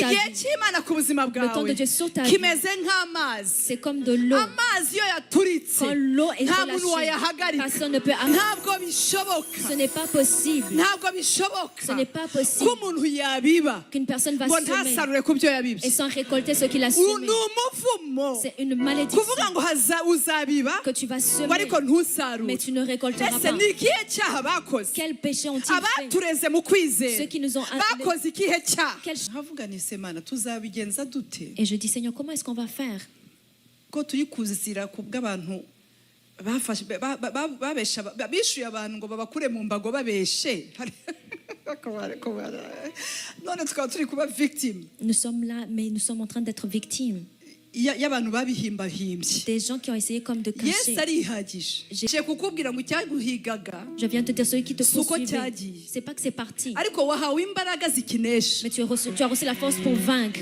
ta vie. igihe cy'Imana ku buzima Le temps de bwawe Dieu sur ta vie, kimeze nk'amazi. c'est comme de l'eau. Amazi iyo yaturitse Quand l'eau est nta muntu relâchée, wayahagarika. personne ne peut arrêter. Ntabwo bishoboka. Ce n'est pas possible. Ntabwo Ce bishoboka n'est pas ko possible umuntu yabiba qu'une personne va ngo semer ntasarure ku byo et yabibye. sans récolter ce qu'il a Ni semé. umuvumo C'est une malédiction kuvuga ngo uzabiba que tu vas ngo semer, ariko ntusarure. mais tu ne récolteras Ese pas. ni ikihe cyaha bakoze? Quel péché ont-ils fait? Abatureze mu kwizera Ceux qui nous ont bakoze ikihe cyaha? Quel- Havuga ni se Mana tuzabigenza dute Et je dis, Seigneur, comment est-ce qu'on va faire? ko turi kuzira ku bw'abantu bafashe babesha bishuye abantu ngo babakure mu mbago babeshe none tukaba turi kuba victime Nous sommes là, mais nous sommes en train d'être victimes. y'abantu babihimbahimbye. Des gens qui ont essayé comme de cacher. Yesu arihagije. Je kukubwira ngo icyaguhigaga Je viens te dire, celui qui te Suko poursuivait, cyagiye. c'est pas que c'est parti, ariko wahawe imbaraga zikinesha. mais tu as reçu la force pour vaincre.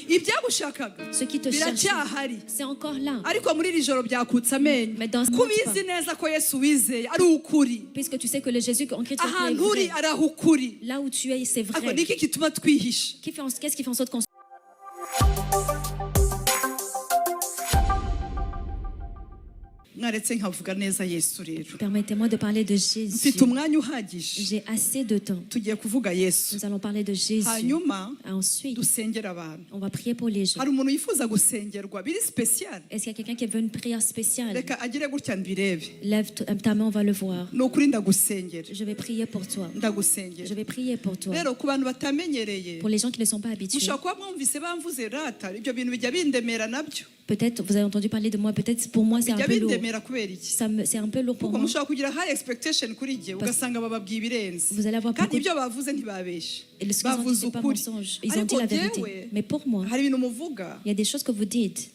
Ibyagushakaga Ce qui te cherche, biracyahari c'est encore là. ariko muri iri joro byakutse amenyo. Mais dans ce Kubizi neza ko Yesu wizeye ari ukuri. Puisque tu sais que le Jésus en Christ est Ahantu uri vrai. ari aho ukuri. Là où tu es, c'est Ariko vrai. niki gituma twihisha? Qu'est-ce qui fait en sorte qu'on Mwaretse nkavuga neza Yesu rero. Permettez-moi de parler de Jésus. Mfite umwanya uhagije. J'ai assez de temps. Tugiye kuvuga Yesu. Nous allons parler de Jésus. Hanyuma Ensuite, dusengera abantu. on va prier pour les gens. Hari umuntu yifuza gusengerwa biri special. Est-ce qu'il y a quelqu'un qui veut une prière spéciale? Reka agire gutya mbirebe. Lève ta main, on va le voir. Ni ukuri ndagusengera. Je vais prier pour toi. Ndagusengera. Je vais prier pour toi. Rero ku bantu batamenyereye. Pour les gens qui ne sont pas habitués. Mushobora kuba mwumvise bamvuze rata. Ibyo bintu bijya bindemera nabyo. Peut-être vous avez entendu parler de moi. Peut-être pour moi c'est un Bijya peu lourd. bindemera kubera iki? C'est un peu lourd pour Kuko moi. mushobora kugira high expectation kuri jye ugasanga bababwiye ibirenze. Vous allez avoir Kandi beaucoup. ibyo bavuze ntibabeshe. Et ce qu'ils ont dit, Bavuze c'est pas ukuri. mensonge. Ils ont dit la Ariko vérité. jyewe, Mais pour moi, hari ibintu muvuga. il y a des choses que vous dites.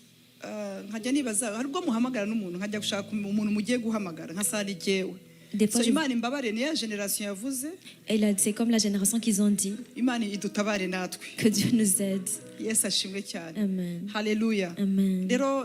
Nkajya nibaza hari ubwo muhamagara n'umuntu nkajya gushaka umuntu mugiye guhamagara nkasari jyewe. Des fois, So Imana imbabare niya generation yavuze. et là, c'est comme la génération qu'ils ont dit. Imana idutabare natwe. Que Dieu nous aide. Yesu ashimwe cyane. Amen. Haleluya. Amen. Rero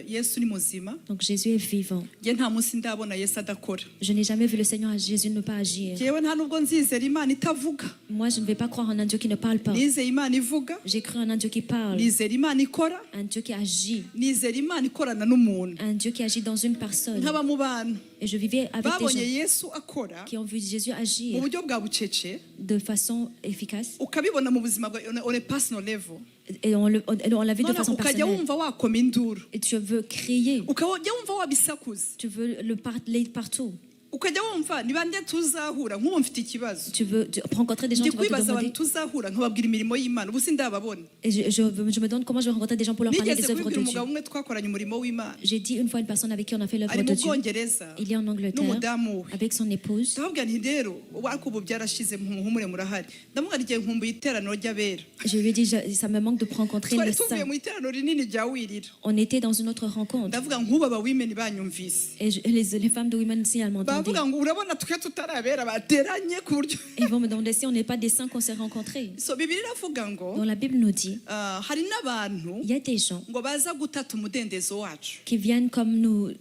Yesu ni muzima. Donc Jésus est vivant. Njye nta munsi ndabona Yesu adakora. Je n'ai jamais vu le Seigneur Jésus ne pas agir. Jyewe nta nubwo nzizera Imana itavuga. Moi, je ne vais pas croire en un Dieu qui ne parle pas. Nizeye Imana ivuga. J'ai cru en un Dieu qui parle. Nizera Imana ikora. Un Dieu qui agit. Nizera Imana ikorana n'umuntu. Un Dieu qui agit dans une personne. Nkaba mu bantu Et je vivais avec des babonye gens Yesu akora qui ont vu Jésus mu agir buryo bwa bucece de façon efficace. ukabibona mu buzima bwa on a personal level. Et on l'a vu de None façon ukajya personnelle. wumva wakoma induru. Et tu veux crier. Ukajya wumva wabisakuza. Tu veux le parler partout. Ukajya wumva niba nde tuzahura nk'ubu mfite ikibazo. Tu veux rencontrer des gens Ndi qui vont te kwibaza abantu demander. tuzahura nkababwira imirimo y'Imana ubu sindababona. Et je me demande comment je vais rencontrer des gens pour leur parler Nigeze des œuvres kubibwira de Dieu. umugabo umwe twakoranye umurimo w'Imana. J'ai dit une fois à une personne avec qui on a fait l'œuvre Ari de mu Dieu. Bwongereza. Il est en Angleterre N'umudamu we. avec son épouse. Ndababwira nti rero ariko ubu byarashize muhumure murahari. Ndamubwira igihe nkumbuye iteraniro ry'abera. Je lui ai dit, ça me manque de rencontrer Twari les tuvuye saints. mu iteraniro rinini rya wirira. On était dans une autre rencontre. Ndavuga nk'ubu aba women banyumvise. Et les femmes de Women aussi, elles m'entendaient. Bavuga ngo urabona twe tutarabera bateranye ku buryo. Ils vont me demander si on n'est pas des saints qu'on s'est rencontrés. So Bibiliya iravuga ngo Donc la Bible nous dit, hari n'abantu il y a des gens ngo baza gutata umudendezo wacu. qui viennent comme nous,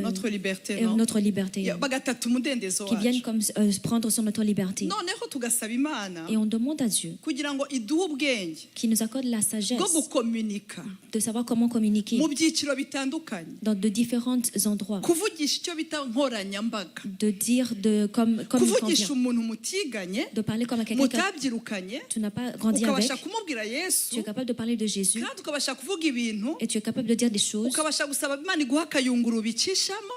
Notre liberté no. notre liberté, Bagatata umudendezo qui viennent wacu. comme prendre sur notre liberté. Noneho tugasaba Imana Et on demande à Dieu kugira ngo iduhe ubwenge qui nous accorde la sagesse bwo gukomunika de savoir comment communiquer mu byiciro bitandukanye. dans de différents endroits, Kuvugisha icyo bita nkoranyambaga. de dire comme il Kuvugisha convient, umuntu mutiganye, de parler comme à quelqu'un que mutabyirukanye, tu n'as pas grandi avec. ukabasha kumubwira Tu Yesu, es capable de parler de Jésus kandi ukabasha kuvuga ibintu, et tu es capable de dire des choses ukabasha gusaba Imana iguha akayunguru ubicishamo.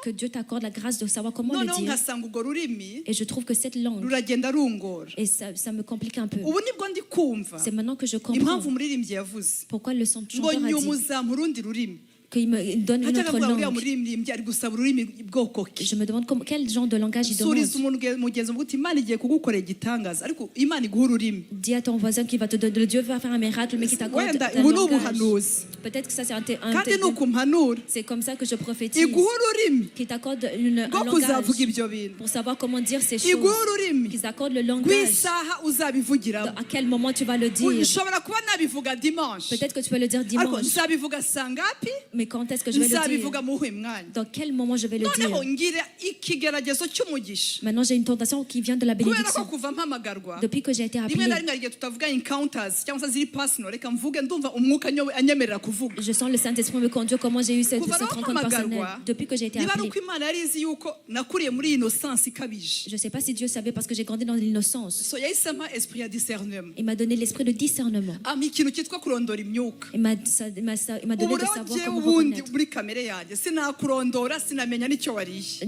que Dieu t'accorde la grâce de savoir comment le Noneho dire. nkasanga urwo rurimi Et je trouve que cette langue, ruragenda rungora. et ça me complique un peu. Ubu nibwo ndi kumva C'est maintenant que je comprends impamvu umuririmbyi yavuze pourquoi le ngo chanteur a dit nyumuza mu rundi rurimi. qu'il me donne une Hajya autre akavuga uriya langue. muririmbyi ari gusaba ururimi bwoko ki. Je me demande quel genre de langage il demande. Suriza umuntu mugenzi uvuga uti Imana igiye kugukorera igitangaza ariko Imana iguha ururimi. Dis à ton voisin qui va te donner, Dieu va faire un miracle, mais qui t'accorde Wenda un ubu ni langage. ubuhanuzi. Peut-être que ça c'est Kandi ni ukumpanura c'est comme ça que je prophétise. iguha ururimi Qui t'accorde un bwo langage kuzavuga ibyo bintu. pour savoir comment dire ces Iguha choses. ururimi Qu'ils accordent le langage. rw'isaha uzabivugiramo. À quel moment tu vas le dire? Ushobora kuba nabivuga dimanche Peut-être que tu peux le dire ariko dimanche. nzabivuga saa ngapi? Mais quand est-ce que je vais le dire? nzabivuga mu uhe mwanya. Dans quel moment je vais le Noneho dire? ngira ikigeragezo cy'umugisha Maintenant, j'ai une tentation qui vient de la kubera ko bénédiction. kuva mpamagarwa Depuis que j'ai été rimwe na appelée, rimwe hari igihe tutavuga encounters cyangwa se ziri personal, reka mvuge ndumva umwuka anyemerera kuvuga je sens le Saint-Esprit me conduire comment j'ai eu cette kuva rencontre mpamagarwa personnelle. Depuis que j'ai été niba ari appelée, uko imana yari izi yuko nakuriye muri innocence ikabije, je ne sais pas si Dieu savait parce que j'ai grandi dans l'innocence. so yahisemo esprit ya discernement, Il m'a donné l'esprit de discernement. ama ikintu cyitwa kurondora imyuka. Il m'a donné de savoir uburyo comment ubundi reconnaître. muri kamere yanjye sinakurondora sinamenya n'icyo wariye,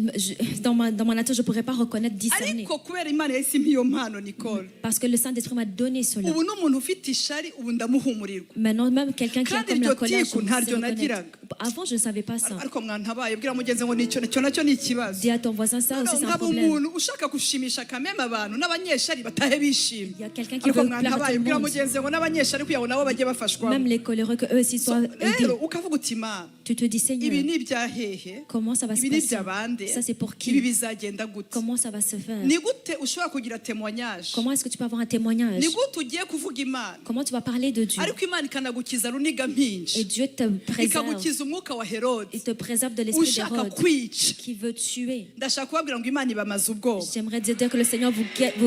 Dans ma nature, je ne pourrais pas reconnaître, discerner. ariko kubera imana yahise impa iyo mpano Nicole, Parce que le Saint-Esprit m'a donné cela. ubu n'umuntu ufite ishari ubu ndamuhumurirwa. Maintenant, même quelqu'un qui a Kandi comme la iryo colère, tiku je ntaryo sais reconnaître. nagiraga. Avant, je ne savais pas ça. ariko mwantabaye bwira mugenzi ngo nicyo nacyo ni ikibazo. Dis à ton voisin, ça aussi c'est un nkaba problème. umuntu ushaka gushimisha kameme abantu n'abanyeshari batahe bishimye, Il y a quelqu'un qui ariko veut plaire à tout mwantabaye le bwira monde. mugenzi ngo n'abanyeshari kugira ngo nabo bajye bafashwa. Même les coléreux, que eux aussi soient aidés. Rero ukavuga uti Mana, Tu te dis, ibi Seigneur, ni ibya hehe, comment ça va se ibi ni passer? iby'abande, Ça c'est pour ibi qui? bizagenda gute? Comment ça va se faire? Ni gute ushobora kugira témoignage, Comment est-ce que tu peux avoir un témoignage? ni gute ugiye kuvuga Imana Comment tu vas parler de Dieu? ariko Imana ikanagukiza runiga mpinja, Et Dieu te préserve. ikagukiza umwuka wa Herode Il te préserve de l'esprit ushaka d'Hérode kwica. qui veut tuer. Ndashaka kubabwira ngo Imana ibamaze ubwoba. J'aimerais dire que le Seigneur vous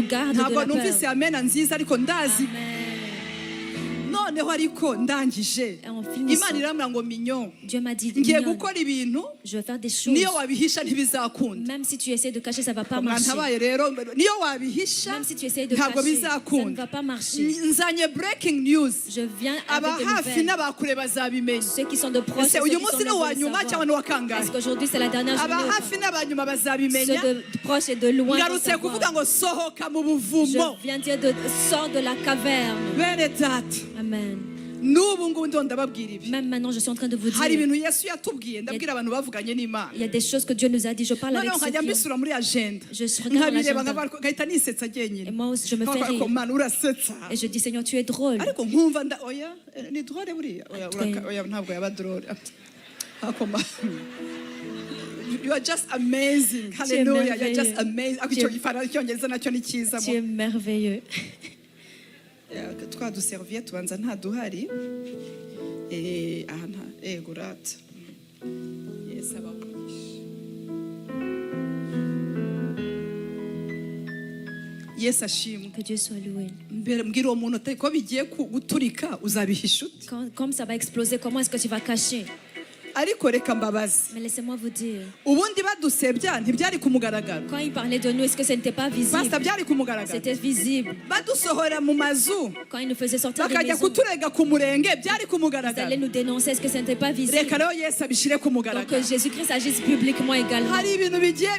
garde de Ntabwo la numvise peur. amena nziza ariko ndazi. Amen. Noneho ariko ndangije Et en finissant, Imana irambwira ngo minyo Dieu m'a dit, ngiye Mignonne, gukora ibintu je vais faire des choses. niyo wabihisha ntibizakunda. Même si tu essaies de cacher, ça ne va pas marcher. Mwantabaye rero niyo wabihisha Même si tu essaies de ntabwo cacher, ça ne bizakunda. va pas marcher. Nzanye breaking news, Je viens avec aba des hafi nouvelles. n'abakure bazabimenya. Ceux qui sont de proches, et Ese ceux uyu qui sont munsi ni loin uwa veulent nyuma cyangwa savoir. ni uwa kangahe? Est-ce qu'aujourd'hui c'est la dernière Aba journée? hafi n'abanyuma Ceux bazabimenya. de proches et de loin vont Ngarutse kuvuga savoir. ngo sohoka mu buvumo. Je viens dire de sors de la caverne. Bene data, Amen. n'ubu ngubu ndo ndababwira ibi. Même maintenant, je suis en train de vous Hari dire, ibintu Yesu yatubwiye ndabwira abantu bavuganye n'Imana. il y a des choses que Dieu nous a dit. Je parle avec Noneho ceux nkajya qui ont... mbisura muri agenda Je regarde nkabireba l'agenda. ngahita nisetsa Et jyenyine. moi aussi, je me fais Ariko rire. Mana urasetsa. Et je dis, Seigneur, tu es drôle. Ariko nkumva oya ni drôle buriya Twe- oya ntabwo yaba drôle. Ariko you are just amazing. Hallelujah. You are just merveilleux. amazing. Ariko icyo gifaransa icyongereza nacyo ni cyiza. Tu es merveilleux. Twa duserviye tubanza nta duhari. Aha nta ego rata. Yes abakugisha. Yes ashimwe. Que Dieu soit loué. Mbwira uwo muntu ko bigiye guturika uzabihisha ute? Comme ça va exploser, comment est-ce que tu vas cacher? Ariko reka mbabaze. Mais laissez-moi vous dire, Ubundi badusebya ntibyari ku mugaragaro. quand il parlait de nous, est-ce que ce n'était pas visible? Basta byari ku mugaragaro. C'était visible. Badusohora mu mazu Quand il nous faisait sortir des bakajya maisons, kuturega ku murenge byari ku ils allaient mugaragaro. nous dénoncer. Est-ce que ce n'était pas visible? Reka rero Yesu abishire ku Donc que mugaragaro. Jésus-Christ agisse publiquement également. Hari ibintu bigiye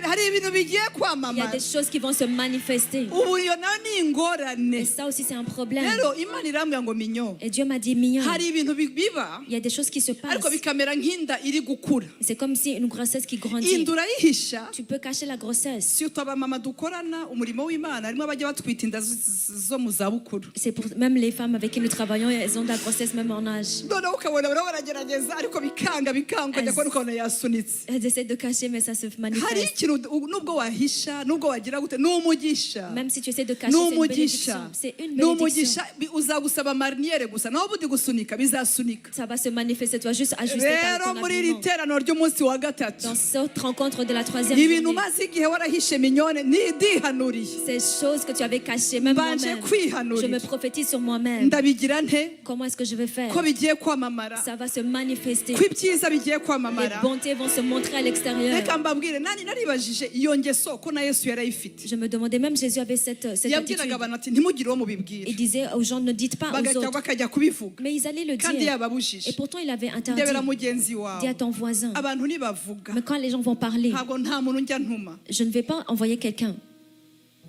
Il y a kwamamaza. des choses qui vont se manifester. Ubu iyo nayo ni ingorane. Et ça aussi, c'est un problème. Rero Imana irambwira ngo minyo. Et Dieu m'a dit, Mignon, Hari ibintu biba il y a des choses qui se passent. ariko bikamera nk'inda iri gukura. C'est comme si une grossesse qui grandit. Inda urayihisha. Tu peux cacher la grossesse. Surtout abamama dukorana umurimo w'Imana harimo abajya batwita inda zo mu zabukuru. C'est pour même les femmes avec qui nous travaillons, elles ont de la grossesse même en âge. Noneho ukabona baragerageza ariko bikanga ukajya kubona ukabona yasunitse. Elles essaient de cacher, mais ça se Hari manifeste. ikintu nubwo wahisha nubwo wagira gute ni umugisha. Même si tu essaies de cacher, c'est une bénédiction. C'est une ni bénédiction. umugisha uzagusaba mariniere gusa naho budi gusunika bizasunika. Ça va se manifester. Tu vas juste ajuster Rero ton muri iri habillement. terano ry'umunsi wa gatatu Dans cette rencontre de la troisième ibintu journée, umaze igihe warahishe minyone ndihanuriye ces choses que tu avais cachées, même mbanje moi-même, je kwihanurira me prophétise sur moi-même. ndabigira nte Comment est-ce que je vais faire? ko bigiye kwamamara Ça va se manifester. ko ibyiza bigiye Les kwamamara. bontés vont se montrer à l'extérieur. Reka mbabwire nani naribajije iyo ngeso ko na Yesu yarayifite. Je me demandais, même Jésus avait cette Yabwiraga attitude. abantu ati ntimugire uwo mubibwira. Il disait aux gens, ne dites pas aux Bagahita autres. bakajya kubivuga Mais ils allaient le kandi dire. yababujije. Et pourtant, il avait interdit. Ndebera mugenzi Dis à wawe ton voisin. abantu nibavuga Mais quand les gens vont parler, ntabwo nta muntu njya ntuma. je ne vais pas envoyer quelqu'un.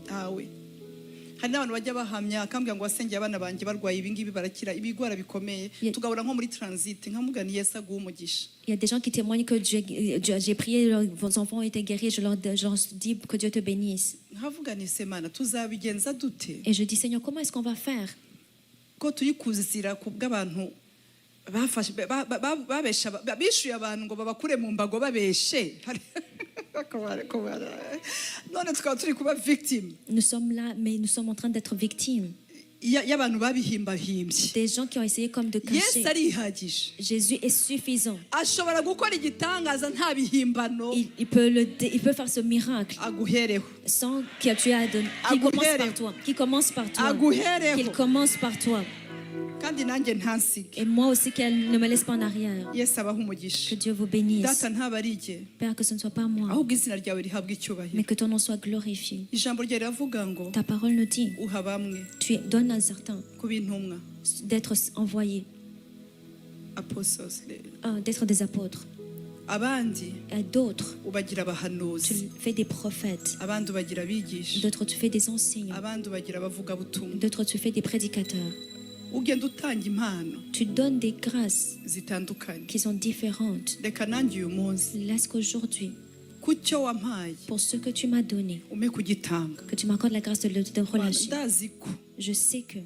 Awe hari n'abantu bajya bahamya akambwira ngo wasengeye abana banjye barwaye ibi ngibi barakira ibigwara bikomeye Ye- tugabura nko muri transit nkamugana Yesu aguha umugisha. Il y a des gens qui témoignent que j'ai prié, vos enfants ont été guéris. Je leur dis que Dieu te bénisse. nkavuga ni se Mana tuzabigenza dute Et je dis, Seigneur, comment est-ce qu'on va faire? ko turi kuzira ku bw'abantu bafashe babesha bishuye abantu ngo babakure mu mbago babeshe. None tukaba turi kuba victime. Nous sommes là, mais nous sommes en train d'être victimes. y'abantu babihimbahimbye. Des gens qui ont essayé comme de cacher. Yesu arihagije. Jésus est suffisant. Ashobora gukora igitangaza nta bihimbano. Il peut faire ce miracle Aguhereho. sans que tu aies donné. Qui commence par toi. Qui commence par toi. Aguhereho. Qu'il commence par toi. Kandi nanjye ntansige. Et moi aussi qu'elle ne me laisse pas en arrière. Yesu abahe umugisha. Que Dieu vous bénisse. Data ntabarige. Père, que ce ne soit pas moi, Ahubwo izina ryawe rihabwe icyubahiro. mais que ton nom soit glorifié. Ijambo ryawe riravuga ngo Ta parole nous dit, uha bamwe tu donnes à certains kuba intumwa. d'être envoyés, Apostles. d'être des apôtres. Abandi Et d'autres, ubagira tu abahanuzi. fais des prophètes. Abandi ubagira abigisha. D'autres, tu fais des enseignants. Abandi ubagira abavugabutumwa. D'autres, tu fais des prédicateurs. Ugenda utanga impano Tu donnes des grâces zitandukanye. qui sont différentes. Reka nanjye uyu munsi Laisse qu'aujourd'hui, ku cyo wampaye pour ce que tu m'as donné, ume kugitanga. que tu m'accordes la grâce de relâcher. Ndazi ko Je sais que,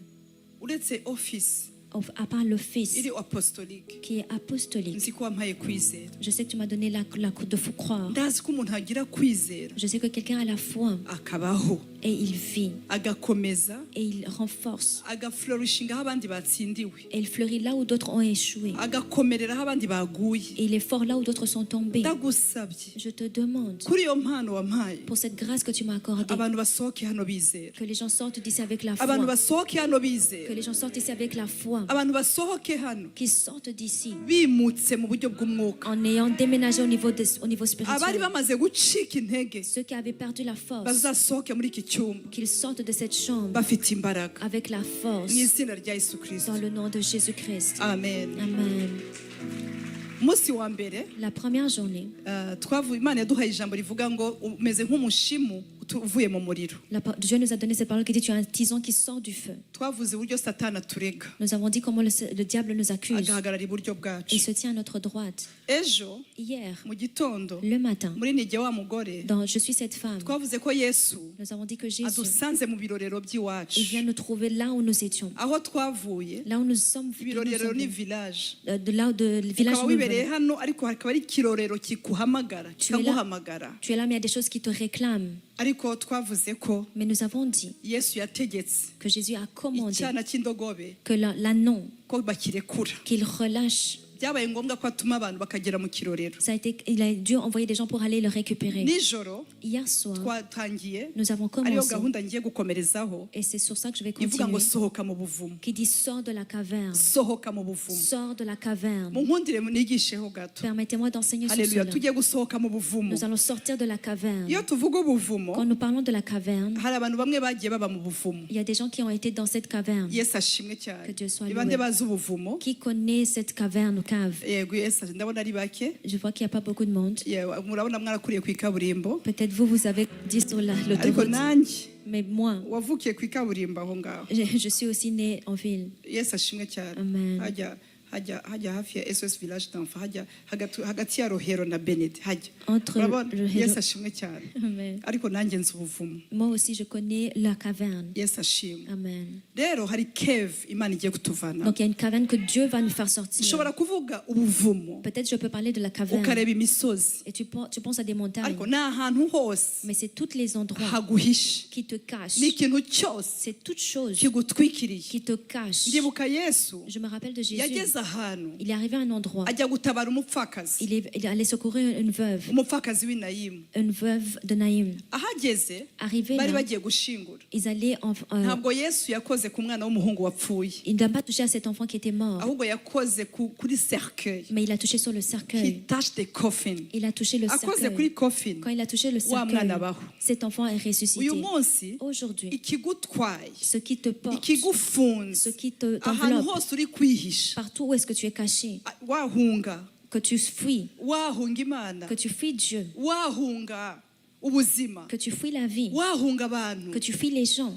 uretse office à part le Fils iri apostolique, qui est apostolique, nzi ko wampaye kwizera. je sais que tu m'as donné la de croire. Ndazi ko umuntu agira kwizera Je sais que quelqu'un a la foi akabaho et il vit agakomeza et il renforce agaflourishinga aho abandi batsindiwe, et il fleurit là où d'autres ont échoué agakomerera aho abandi baguye. et il est fort là où d'autres sont tombés. Ndagusabye Je te demande kuri iyo mpano wampaye pour cette grâce que tu m'as accordée, abantu basohoke hano bizera. que les gens sortent d'ici avec la Abantu foi, basohoke hano que bizera. les gens sortent ici avec la foi, Abantu basohoke hano qu'ils sortent d'ici bimutse mu buryo bw'umwuka. en ayant déménagé au niveau Abari spirituel. bamaze gucika intege Ceux qui avaient perdu la force, bazasohoke muri iki cyumba qu'ils sortent de cette chambre bafite imbaraga avec la force mu izina rya Yesu Kristo. dans le nom de Jésus-Christ. Amen. Amen. Umunsi wa mbere La première journée, twavuye, Imana yaduhaye ijambo rivuga ngo umeze nk'umushimu uvuye mu muriro. Dieu nous a donné cette parole qui dit tu es un tison qui sort du feu. Twavuze uburyo Satani aturega Nous avons dit comment le diable nous accuse. agahagarara iburyo Il bwacu. se tient à notre droite. Ejo Hier, mu gitondo le matin, muri nige wa mugore dans Je suis cette femme, twavuze ko Yesu nous avons dit que Jésus, adusanze mu birorero il by'iwacu. vient nous trouver là où nous étions. Aho twavuye Là où nous sommes, ibirorero ni village. de là où le village Ukaba où nous wibereye venons. hano ariko hakaba ari ikirorero kikuhamagara Tu es là. kikaguhamagara. Tu es là, mais il y a des choses qui te réclament. Ariko twavuze ko Mais nous avons dit Yesu yategetse que Jésus a commandé icyana cy'indogobe que l'annon, ko bakirekura. qu'il relâche. Byabaye ngombwa ko atuma abantu bakagera mu kirorero. Il a dû envoyer des gens pour aller le récupérer. Nijoro Hier soir, twatangiye nous avons ariyo commencé, gahunda ngiye gukomerezaho et c'est sur ça que je vais ivuga ngo continuer, sohoka mu buvumo. qui dit sors de la caverne. Sohoka mu buvumo. Sors de la caverne. Munkundire nigisheho gato. Permettez-moi d'enseigner sur Haleluya, cela. tugiye gusohoka mu buvumo. Nous allons sortir de la caverne. Iyo tuvuga ubuvumo, Quand nous parlons de la caverne, hari abantu bamwe bagiye baba mu buvumo. il y a des gens qui ont été dans cette caverne. Yesu ashimwe Que cyane. Dieu soit Ibande loué. bazi ubuvumo. Qui connaît cette caverne ou cave? Yego Yesu ndabona ari bake. Je vois qu'il n'y a pas beaucoup de monde. Murabona mwarakuriye ku ikaburimbo. Peut-être vous avez dit sur Ariko l'autoroute. nanjye Mais moi, wavukiye ku ikaburimbo aho ngaho. je suis aussi née en ville. Yesu ashimwe cyane. Amen. hajya hafi ya SOS Village d'Enfants, hajya hagati ya Rohero na Benet, hajya Entre urabona Rohero- Yesu ashimwe cyane. Amen. Ariko nanjye nzi ubuvumo. Moi aussi, je connais la caverne. Yesu ashimwe. Amen. Rero hari cave Imana igiye kutuvana. Donc il y a une caverne que Dieu va nous faire sortir. Ushobora kuvuga ubuvumo Peut-être je peux parler de la caverne. ukareba imisozi, Et tu penses à des montagnes. ariko ni ahantu hose Mais c'est tous les endroits haguhishe. qui te cachent. Ni ikintu cyose C'est toute chose kigutwikiriye. qui te cache. Ndibuka Yesu Je me rappelle de Jésus. yageze ahantu Il est arrivé à un endroit. ajya gutabara umupfakazi, Il allait secourir une veuve umupfakazi w'Inayimu. de Naïm. Ahageze Arrivé bari là, bagiye gushingura. ils allaient Ntabwo Yesu yakoze ku mwana w'umuhungu wapfuye, il n'a pas touché à cet enfant qui était mort, ahubwo yakoze kuri cercueil. mais il a touché sur le He cercueil. touched the coffin. Il a touché le Akoze cercueil. kuri coffin. Quand il a touché le Wa mwana cercueil, abaho. cet enfant est ressuscité. Uyu munsi Aujourd'hui, ikigutwaye, ce qui te porte, ikigufunze, ce qui ahantu t'enveloppe, hose uri kwihisha, partout où est-ce que tu es caché, wahunga, que tu fuis, wahunga Imana, que tu fuis Dieu, wahunga ubuzima, que tu fuis la vie, wahunga abantu. que tu fuis les gens.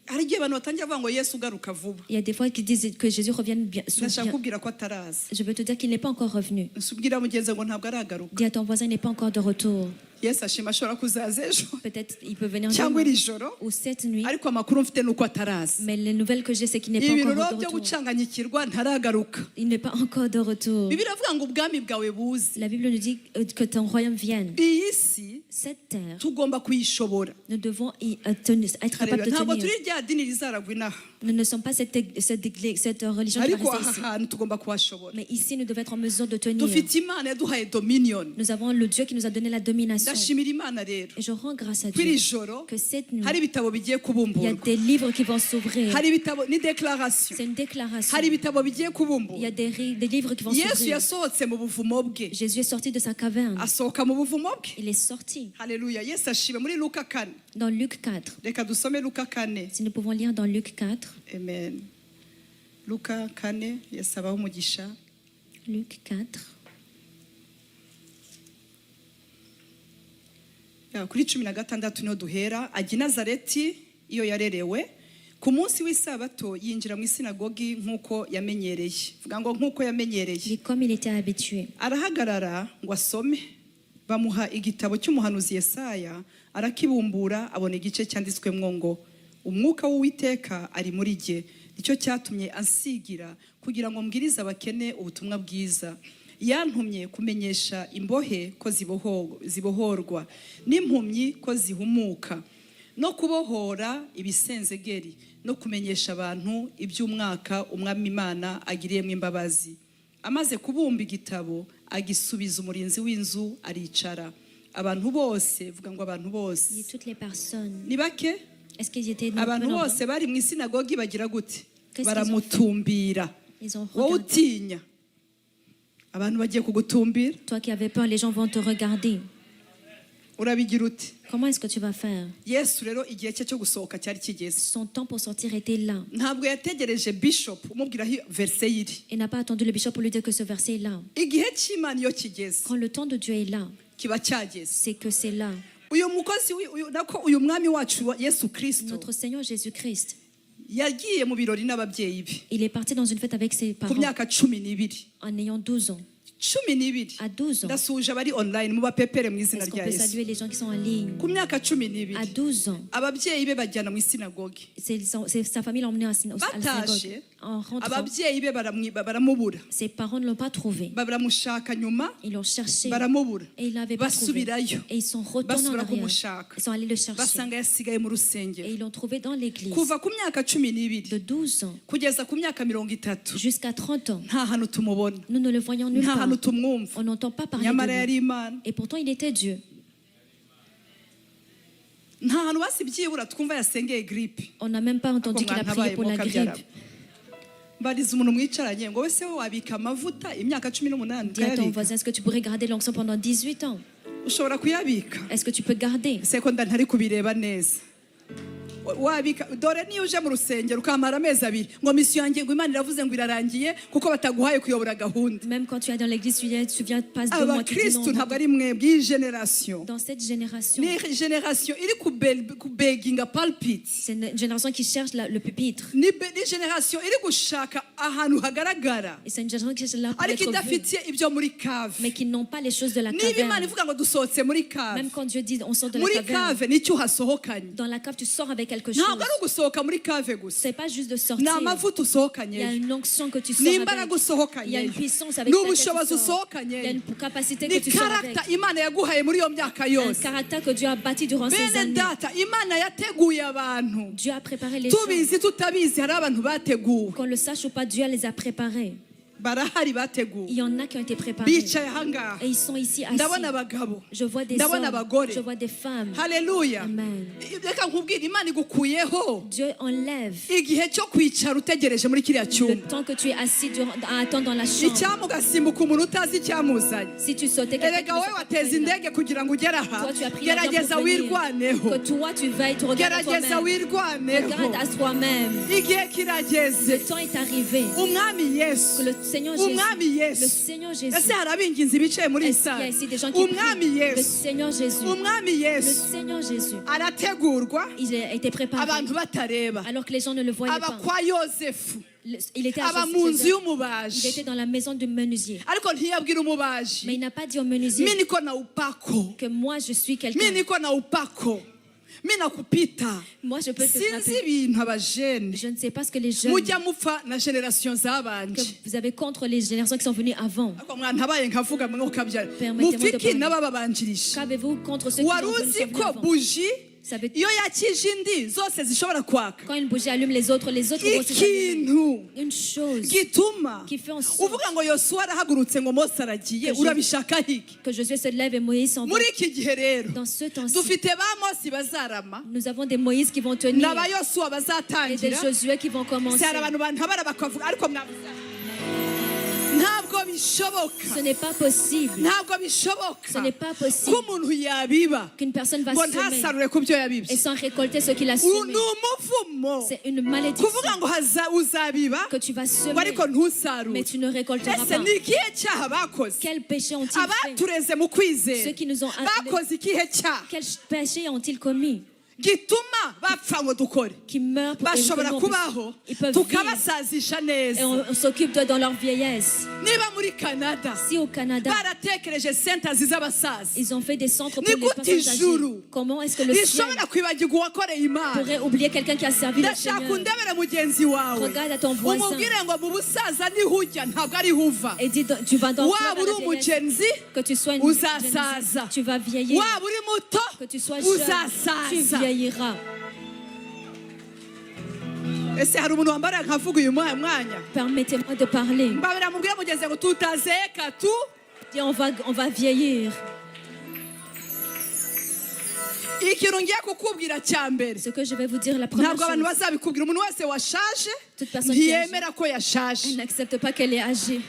Hari igihe abantu batangira bavuga ngo Yesu ugaruka vuba. Il y a des fois qui disent que Jésus revienne bien. Ndashaka kubwira ko ataraza. Je veux te dire qu'il n'est pas encore revenu. Subwira mugenzi ngo ntabwo aragaruka. Dis à ton voisin, il n'est pas encore de retour. Yesu ashima ashobora kuzaza ejo Peut-être il peut venir cyangwa demain iri joro, ou cette nuit. ariko amakuru mfite nuko ataraza. Mais les nouvelles que j'ai, c'est qu'il n'est pas Ibiroro encore de byo retour. gucanganyikirwa ntaragaruka. Il n'est pas encore de retour. Bibiliya iravuga ngo ubwami bwawe buze. La Bible nous dit que ton royaume vienne. Iyi si Cette terre, tugomba kuyishobora. nous devons être capables de Ntabwo tenir. turi rya dini rizaragwa inaha. Nous ne sommes pas cette religion qui ariko va aha rester ici. hantu tugomba kuhashobora. Mais ici, nous devons être en mesure de tenir. Dufite Imana yaduhaye dominion. Nous avons le Dieu qui nous a donné la domination. Ndashimira Imana rero Et je rends grâce à kw'iri Dieu joro que cette nuit, hari ibitabo bigiye il y a kubumburwa, des livres qui vont s'ouvrir. hari ibitabo ni declaration, C'est une déclaration. hari ibitabo bigiye Il y kubumburwa. a des livres qui vont Yesu s'ouvrir. yasohotse mu buvumo bwe, Jésus est sorti de sa caverne. asohoka mu buvumo bwe. Il est sorti. Haleluya. Yesu ashime. Muri Luka 4, Dans Luc 4. reka dusome Luka 4. Si nous pouvons lire dans Luc 4. Amen. Luka 4, Yesu abaho umugisha. Luc 4. Kuri 16 niho duhera. Ajya i Nazareti iyo yarerewe, ku munsi w'isabato yinjira mu isinagogi nk'uko yamenyereye. Vuga ngo nk'uko yamenyereye. Comme il était habitué. Arahagarara ngo asome. Bamuha igitabo cy'umuhanuzi Yesaya, arakibumbura abona igice cyanditswemo ngo umwuka w'Uwiteka ari muri jye, nicyo cyatumye ansigira kugira ngo mbwirize abakene ubutumwa bwiza. Yantumye kumenyesha imbohe ko zibohorwa, n'impumyi ko zihumuka, no kubohora ibisenzegeri, no kumenyesha abantu iby'umwaka umwami Imana agiriyemo imbabazi. Amaze kubumba igitabo, agisubiza umurinzi w'inzu, aricara. Abantu bose, vuga ngo abantu bose. Et toutes les personnes. Ni bake? Est-ce qu'ils étaient Abantu nombreux? bose bari mu isinagogi bagira gute? Qu'est-ce qu'ils Baramutumbira. Ils ont Wowe regardé. utinya. Abantu bagiye kugutumbira. Toi qui avais peur, les gens vont te regarder. Urabigira ute? Comment est-ce que tu vas faire? Yesu rero igihe cye cyo gusohoka cyari kigeze. Son temps pour sortir était là. Ntabwo yategereje bishop umubwira aho verse yiri. Il n'a pas attendu le bishop pour lui dire que ce verset est là. Igihe cy'Imana iyo kigeze Quand le temps de Dieu est là, kiba cyageze. c'est que c'est là. Uyu mukozi uyu mwami wacu Yesu Kristo Notre Seigneur Jésus-Christ, yagiye mu birori n'ababyeyi be il est parti dans une fête avec ses ku parents myaka 12. en ayant 12 ans. 12. À 12 ans, Ndasuje abari online mu bapepere mu izina est-ce qu'on rya peut Yesu. saluer les gens qui sont en ligne? Ku myaka 12 À 12 ans, ababyeyi be bajyana mu isinagogi. sa famille l'a emmené à la synagogue. Bataje En rentrant, ababyeyi be baramubura, ses parents ne l'ont pas trouvé. baramushaka nyuma Ils l'ont cherché baramubura, et ils ne l'avaient pas trouvé. basubirayo Et ils sont retournés en basubira arrière. kumushaka, Ils sont allés le chercher. basanga yasigaye mu Et rusengero. ils l'ont trouvé dans l'église. Kuva ku myaka 12 De 12 ans kugeza ku myaka 30 jusqu'à 30 ans, nta hantu tumubona, nous ne le voyons nulle nta part. hantu tumwumva. On n'entend pas parler Nyamara de yari lui. Imana. Et pourtant, il était Dieu. Nta hantu basi byibura twumva yasengeye grippe. On n'a même pas entendu qu'il a prié pour la grippe. Mbariza umuntu mwicaranye ngo wese wabika amavuta imyaka 18 Dis à ton ukayabika. voisin, est-ce que tu pourrais garder l'onction pendant 18 ans? Ushobora kuyabika. Est-ce que tu peux garder? Sekonda ntari kubireba neza. Wabika dore niyo uje mu rusengero ukamara amezi 2 ngo misiyo yanjye ngo Imana iravuze ngo irarangiye kuko bataguhaye kuyobora gahunda. Même quand tu es dans l'église, tu viens, passes 2 mois, tu dis non. Abakristo ntabwo ari mwebwe iyi generation. Dans cette génération, Ni generation iri kubeginga pulpit. c'est une génération qui cherche le pupitre. Ni generation iri gushaka ahantu hagaragara. Et c'est une génération qui cherche là pour Ariko être vue, idafitiye ibyo muri cave. mais qui n'ont pas les choses de la Niba Imana caverne. ivuga ngo dusohotse muri cave. Même quand Dieu dit on sort de la Muri caverne, cave nicyo uhasohokanye. dans la cave, tu sors avec quelque chose. Ntabwo ari ugusohoka muri cave gusa. C'est pas juste de Ni sortir. amavuta Il y a usohokanye. une onction que tu sors Ni avec. imbaraga Il y a usohokanye. une puissance avec Ni laquelle tu ubushobozi sors. Il y a usohokanye. une capacité que Ni tu sors avec. karagita Imana yaguhaye muri iyo myaka Un yose. caractère que Dieu a bâti durant ces Bene années. data Imana yateguye abantu. Dieu a préparé les gens. Tubizi tutabizi hari abantu bateguwe. Qu'on le sache ou pas, Dieu les a préparés. Barahari bateguwe. Il y en a qui ont été préparés. Bicaye ahangaha. Et ils sont ici assis. Ndabona abagabo. Je vois des Ndabona hommes. abagore. Je vois des femmes. Haleluya. Amen. Reka nkubwire Imana igukuyeho Dieu enlève igihe cyo kwicara utegereje muri kiriya le cyumba. temps que tu es assis à attendre dans la chambre. Icyamu ugasimbuka umuntu utazi icyamuzanye. Si tu sautais quelqu'un qui Erega ne wowe sait pas wateza pourquoi il est là. indege kugira ngo ugere aha. Toi, tu as pris l'avion Gerageza pour venir. wirwaneho. Que toi, tu veilles, tu regardes à Gerageza toi-même. wirwaneho. Regarde à toi-même. Igihe kirageze. Le temps est arrivé. Umwami Que Yesu. le Seigneur Jésus. Umwami Le Yesu. Seigneur Jésus. Ese hari abinginzi bicaye muri iyi Est-ce qu'il y a sare? ici des gens qui Umwami prient? Le Yesu. Seigneur Jésus. Umwami Le Yesu Seigneur Jésus. arategurwa Il a été préparé abantu batareba. alors que les gens ne le voyaient Aba pas. kwa Yosefu. Il était à Aba Joseph. mu nzu Il y'umubaji. était dans la maison du menuisier. Ariko ntiyabwira Mais umubaji. il n'a pas dit au menuisier Mimi niko na upako. que moi je suis Mimi quelqu'un. niko na upako. Mimi nakupita. Moi je peux te Sinzi frapper. ibintu abajene. Je ne sais pas ce que les jeunes Mujya mupfa na generation que zabanje. vous avez contre les générations qui sont venues avant. Ariko mwana abaye nkavuga mwe ukabyara. Permettez-moi de Mufiki parler. n'abababanjirije. Qu'avez-vous contre ceux qui Wari sont uzi venus ko avant? buji Ça veut- iyo yakije indi zose zishobora kwaka Quand une bougie allume les autres vont aussi s'allumer. ikintu Une chose gituma qui fait en sorte uvuga ngo yosuwa arahagurutse ngo mose aragiye Que je- urabishaka hiki que Josué se lève et Moïse s'en va. muri iki gihe rero Dans ce temps-ci, dufite ba mose bazarama nous avons des Moïse qui vont tenir n'aba yosuwa et des bazatangira Josué qui vont commencer. se hari abantu bantabara bakavuga ariko mwabuze ntabwo bishoboka Ce n'est pas possible. ntabwo Ce bishoboka n'est pas ko possible umuntu yabiba qu'une personne va ngo semer ntasarure ku byo et yabibye sans récolter ce qu'il a ni semé. umuvumo C'est une malédiction kuvuga ngo uzabiba que tu vas ngo semer, ariko ntusarure mais tu ne récolteras ese pas. ni ikihe cyaha bakoze Quel péché ont-ils fait? abatureze mu kwizera Ceux qui nous ont bakoze ikihe cyaha Quel péché ont-ils commis gituma bapfa ngo dukore qui meurent pour bashobora que nous, kubaho ils peuvent vivre tukabasazisha et neza on s'occupe d'eux dans leur vieillesse. niba muri canada Si au Canada, baratekereje sentazi z'abasaza ils ont fait des centres pour Ni les gute personnes âgées, ijuru comment est-ce que le ciel rishobora kwibagirwa uwakoreye imana pourrait oublier quelqu'un qui a servi le ndashaka Seigneur? undebere mugenzi wawe Regarde à ton voisin umubwire ngo mu busaza niho ujya ntabwo ariho uva et dis, tu vas dans waba uri la vieillesse, umugenzi que tu sois une uzasaza jeune, tu vas vieillir, waba uri muto que tu sois jeune, tu uzasaza vieilliras. ese hari umuntu wambara nkavuga uyu mwanya Permettez-moi de parler. mbabira mubwire mugenzi ngo tutazeka tu Dis, on va vieillir. ikintu ngiye kukubwira cya mbere Ce que je vais vous dire, la première ntabwo abantu chose, bazabikubwira umuntu wese washaje toute personne qui est âgée, ntiyemera ko yashaje elle n'accepte pas qu'elle est âgée.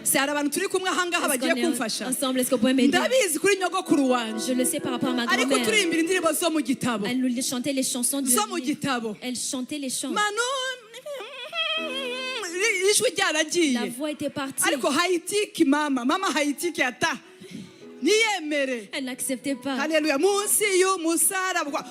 se hari abantu turi kumwe ahangaha Est-ce bagiye qu'on est kumfasha ensemble? Est-ce que vous pouvez m'aider? ndabizi kuri nyogokuru wanjye Je le sais par rapport à ma ariko grand-mère. turimbira indirimbo zo mu gitabo Elle nous chantait les chansons du zo mu gitabo Elle chantait les chants. manu ijwi ryaragiye La voix était partie. ariko hayitiki mama hayitiki ata ntiyemere Elle n'acceptait pas. haleluya munsi y'umusaraba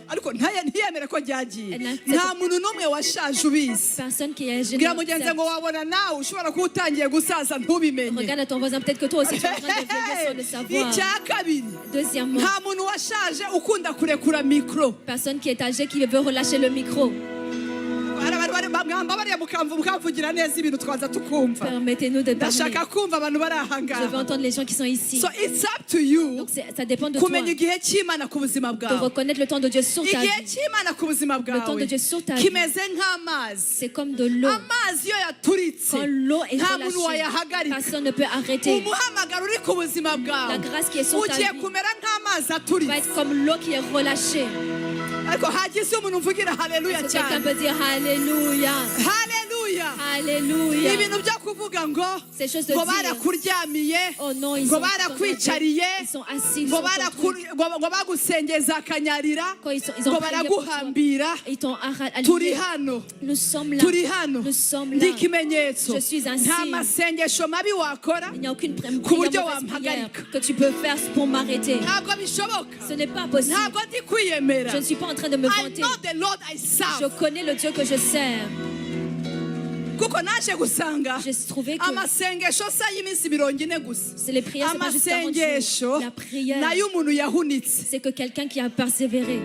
ariko ntiyemere ko ryagiye Elle n'accepte- nta muntu n'umwe washaje ubizi Personne qui est bwira gênée. mugenzi ngo wabona nawe ushobora kuba utangiye gusaza ntubimenye Regarde à ton voisin, peut-être que toi aussi tu es en train de vieillir sans le savoir. icya kabiri Deuxièmement, nta muntu washaje ukunda kurekura mikoro personne qui est âgée qui veut relâcher le micro. mwamba bariya mukamvugira neza ibintu twaza tukumva Permettez-nous de parler. ndashaka kumva abantu bari Je veux ahangaha entendre les gens qui sont ici. so it's up to you Donc ça dépend de toi kumenya de igihe cy'imana ku buzima bwawe reconnaître le temps de Dieu sur ta igihe vie. cy'imana ku buzima Le temps bwawe de Dieu sur ta vie. kimeze nk'amazi C'est comme de l'eau. amazi iyo yaturitse Quand l'eau est nta muntu relâchée, wayahagarika personne ne peut arrêter. umuhamagaro uri ku buzima La bwawe grâce qui est sur ta ugiye vie kumera nk'amazi va aturitse être comme l'eau qui est relâchée. ariko hagize umuntu uvugira haleluya Est-ce que quelqu'un cyane peut dire Alléluia? haleluya Alléluia. ibintu byo kuvuga ngo Ces choses de ngo dire, barakuryamiye oh non, ils ngo sont, barakwicariye ils sont assis, ils ngo sont contre- ngo bagusengeza akanyarira quand ils ngo ont prié pour toi, baraguhambira ils t'ont turi allié. hano Nous sommes là. turi hano Nous sommes ndi là. ikimenyetso Je suis un nta signe. masengesho mabi wakora Il n'y a aucune prière, Ku buryo mauvaise prière wampagarika. que tu peux faire pour m'arrêter. ntabwo bishoboka Ce n'est pas possible. ntabwo ndi kwiyemera Je ne suis pas en train de me I vanter. know the Lord I Je serve connais le Dieu que je sers. kuko naje gusanga J'ai trouvé que amasengesho sa y'iminsi 40 gusa c'est les prières, c'est pas juste 40 amasengesho jours. La prière, nayo umuntu yahunitse c'est que quelqu'un qui a persévéré.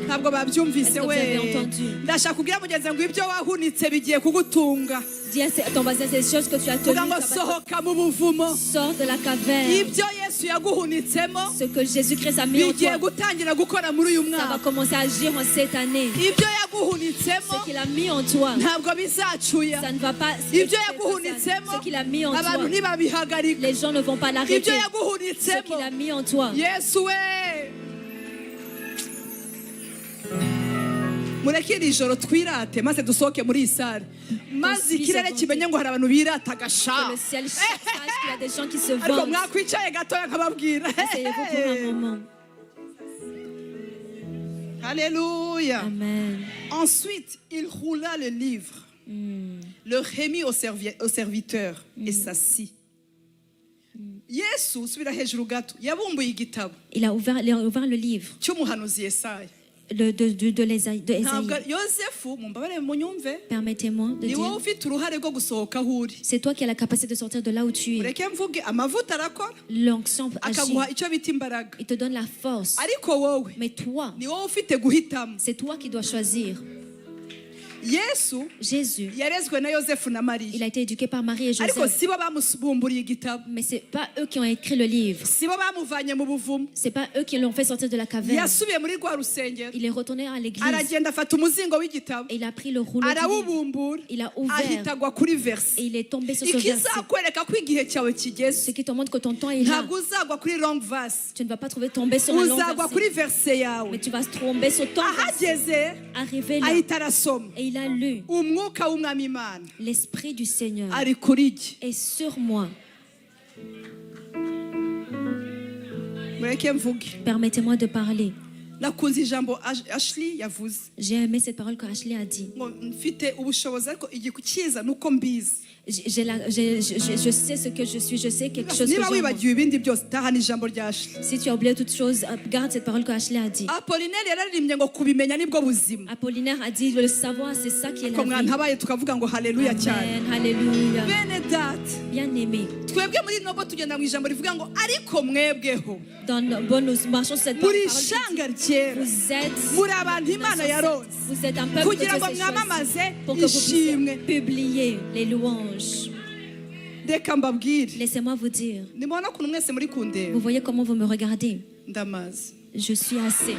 ntabwo babyumvise Est-ce que vous we avez entendu? ndashaka kubwira mugenzi ngo ibyo wahunitse bigiye kugutunga Dis à ton voisin ces choses que tu as tenues. vuga ngo ça va sohoka mu buvumo te- Sors de la caverne. ibyo yesu yaguhunitsemo Ce que Jésus-Christ a mis en bigiye toi, gutangira gukora muri uyu ça va mwaka commencer à agir en cette année. ibyo yaguhunitsemo Ce qu'il a mis en toi, ntabwo bizacuya ça ne va pas. ibyo yaguhunitsemo Ce qu'il a mis en abantu toi, ntibabihagarika les gens ne vont pas ibyo l'arrêter. Ce yaguhunitsemo qu'il a mis en toi. yesu we mureke iri joro twirate maze dusohoke muri iyi sare maze ikirere kimenye ngo hari abantu birata Que agasha le ciel sache qu'il y a des gens qui se ariko vantent. mwakwicaye gatoya nkababwira Asseyez-vous pour un moment. Alléluia. Amen. Ensuite, il roula le livre, le remit au serviteur et s'assit. Yesu subira hejuru gato yabumbuye igitabo Il a ouvert le livre cy'umuhanuzi Yesaya. de l'Ésaïe. Ntabwo Yosefu mumbabare munyumve Permettez-moi de ni wowe dire, ufite uruhare rwo gusohoka aho uri. c'est toi qui as la capacité de sortir de là où tu es. Mureke mvuge amavuta arakora L'onction agit. akaguha icyo bita imbaraga, Il te donne la force. ariko wowe Mais toi, ni wowe ufite guhitamo. c'est toi qui dois choisir. yesu Jésus, yarezwe na yosefu na il mariya a été éduqué par Marie et ariko Joseph. si bo bamubumburiye igitabo, Mais c'est pas eux qui ont écrit le livre. si bo bamuvanye mu buvumo. C'est pas eux qui l'ont fait sortir de la caverne. Yasubiye muri rwa rusengero, Il est retourné à l'église. aragenda afata umuzingo w'igitabo, Et il a pris le rouleau du livre. arawubumbura, Il a ouvert. ahita agwa kuri verse. Et il est tombé sur ce verset. Ikizakwereka ko igihe cyawe kigeze, Ce qui te montre que ton temps est là. ntabwo uzagwa kuri long verse, Tu ne vas pas tomber sur un long uzagwa kuri verset. verse yawe. Mais tu vas tomber sur ton verset. Ahageze Arrivé là. ahita arasoma, Et il a lu. umwuka w'umwami Imana L'Esprit du Seigneur ari kuri jye. est sur moi. Mureke mvuge. Permettez-moi de parler. Nakunze ijambo Ashley yavuze J'ai aimé cette parole que Ashley a dit. ngo mfite ubushobozi ariko igikiza nuko mbizi. Je sais ce que je suis. Je sais quelque chose que Niba j'ai en moi. wibagiwe ibindi byose tahana ijambo rya Ashley. Si tu as oublié toute chose, garde cette parole que Ashley a dit. Apollinaire yararirimbye ngo kubimenya nibwo buzima. Apollinaire a dit, le savoir, c'est ça qui est la Ko vie. mwantabaye tukavuga ngo haleluya cyane. Amen. Alléluia. Bene data, Bien-aimé, twebwe muri nobo tugenda mu ijambo rivuga ngo ariko mwebweho nous marchons sur cette muri parole. ishanga ryera, Vous êtes, muri abantu Imana yaronse vous êtes un peuple que Dieu kugira ngo s'est choisi mwamamaze pour que vous puissiez ishimwe. publier les louanges. Reka mbabwire, Laissez-moi vous dire, nimubona ukuntu mwese muri kundeba, vous voyez comment vous me regardez. ndamazi. Je suis assez.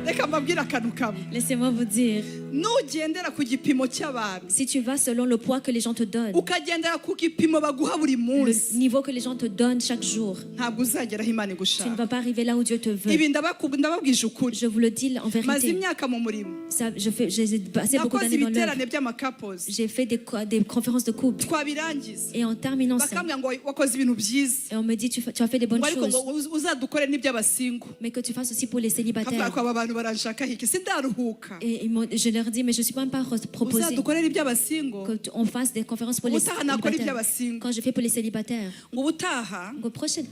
Reka mbabwire akantu kamwe, Laissez-moi vous dire, nugendera ku gipimo cy'abantu, si tu vas selon le poids que les gens te donnent, ukagendera ku gipimo baguha buri le munsi, niveau que les gens te donnent chaque jour, ntabwo uzagera aho Imana tu ne igushaka. vas pas arriver là où Dieu te veut. Ibi ndababwije ukuri, Je vous le dis en maze vérité. imyaka mu murimo, Ça, j'ai passé beaucoup nakoze d'années dans l'œuvre. ibiterane by'amakapozi, J'ai fait des conférences de couple. twabirangiza Et en terminant ça, bakambwira ngo wakoze ibintu byiza, et on me dit, tu as fait des bonnes ngo ariko choses, ngo uzadukore n'iby'abasingo. mais que tu fasses aussi pour les Kavuga célibataires. ko aba bantu baranshaka hiki sindaruhuka, Et je leur dis, mais je ne suis pas proposé uzadukorera iby'abasingo, qu'on fasse des conférences pour les ubutaha nakora célibataires. iby'abasingo, Quand je fais pour les célibataires, ngo ubutaha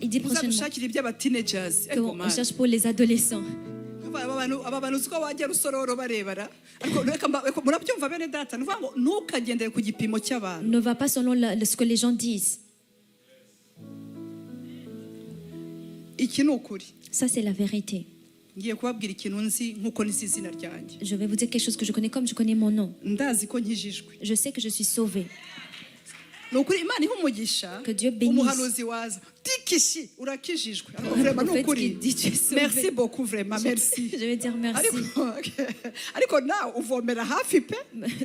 il dit prochainement uzadushakira iby'abateenagers. Ariko qu'on man, cherche pour les adolescents. aba bantu uziko wajya rusororo barebara, ariko murabyumva bene data, ni ukuvuga ngo ntukagendere ku gipimo cy'abantu. Ne va pas selon ce que les gens disent. Iki ni ukuri. Ça, c'est la vérité. Ngiye kubabwira ikintu nzi nk'uko nzi izina ryanjye. Je vais vous dire quelque chose que je connais comme je connais mon nom. Ndazi ko nkijijwe. Je sais que je suis sauvée. Ni ukuri Imana iha umugisha Que Dieu bénisse. umuhanuzi waza tikishi urakijijwe. Ariko Le vraiment ni prophète ukuri. qui dit, tu es sauvé. Merci beaucoup vraiment, merci. Je vais dire merci. Ariko nawe uvomera hafi pe,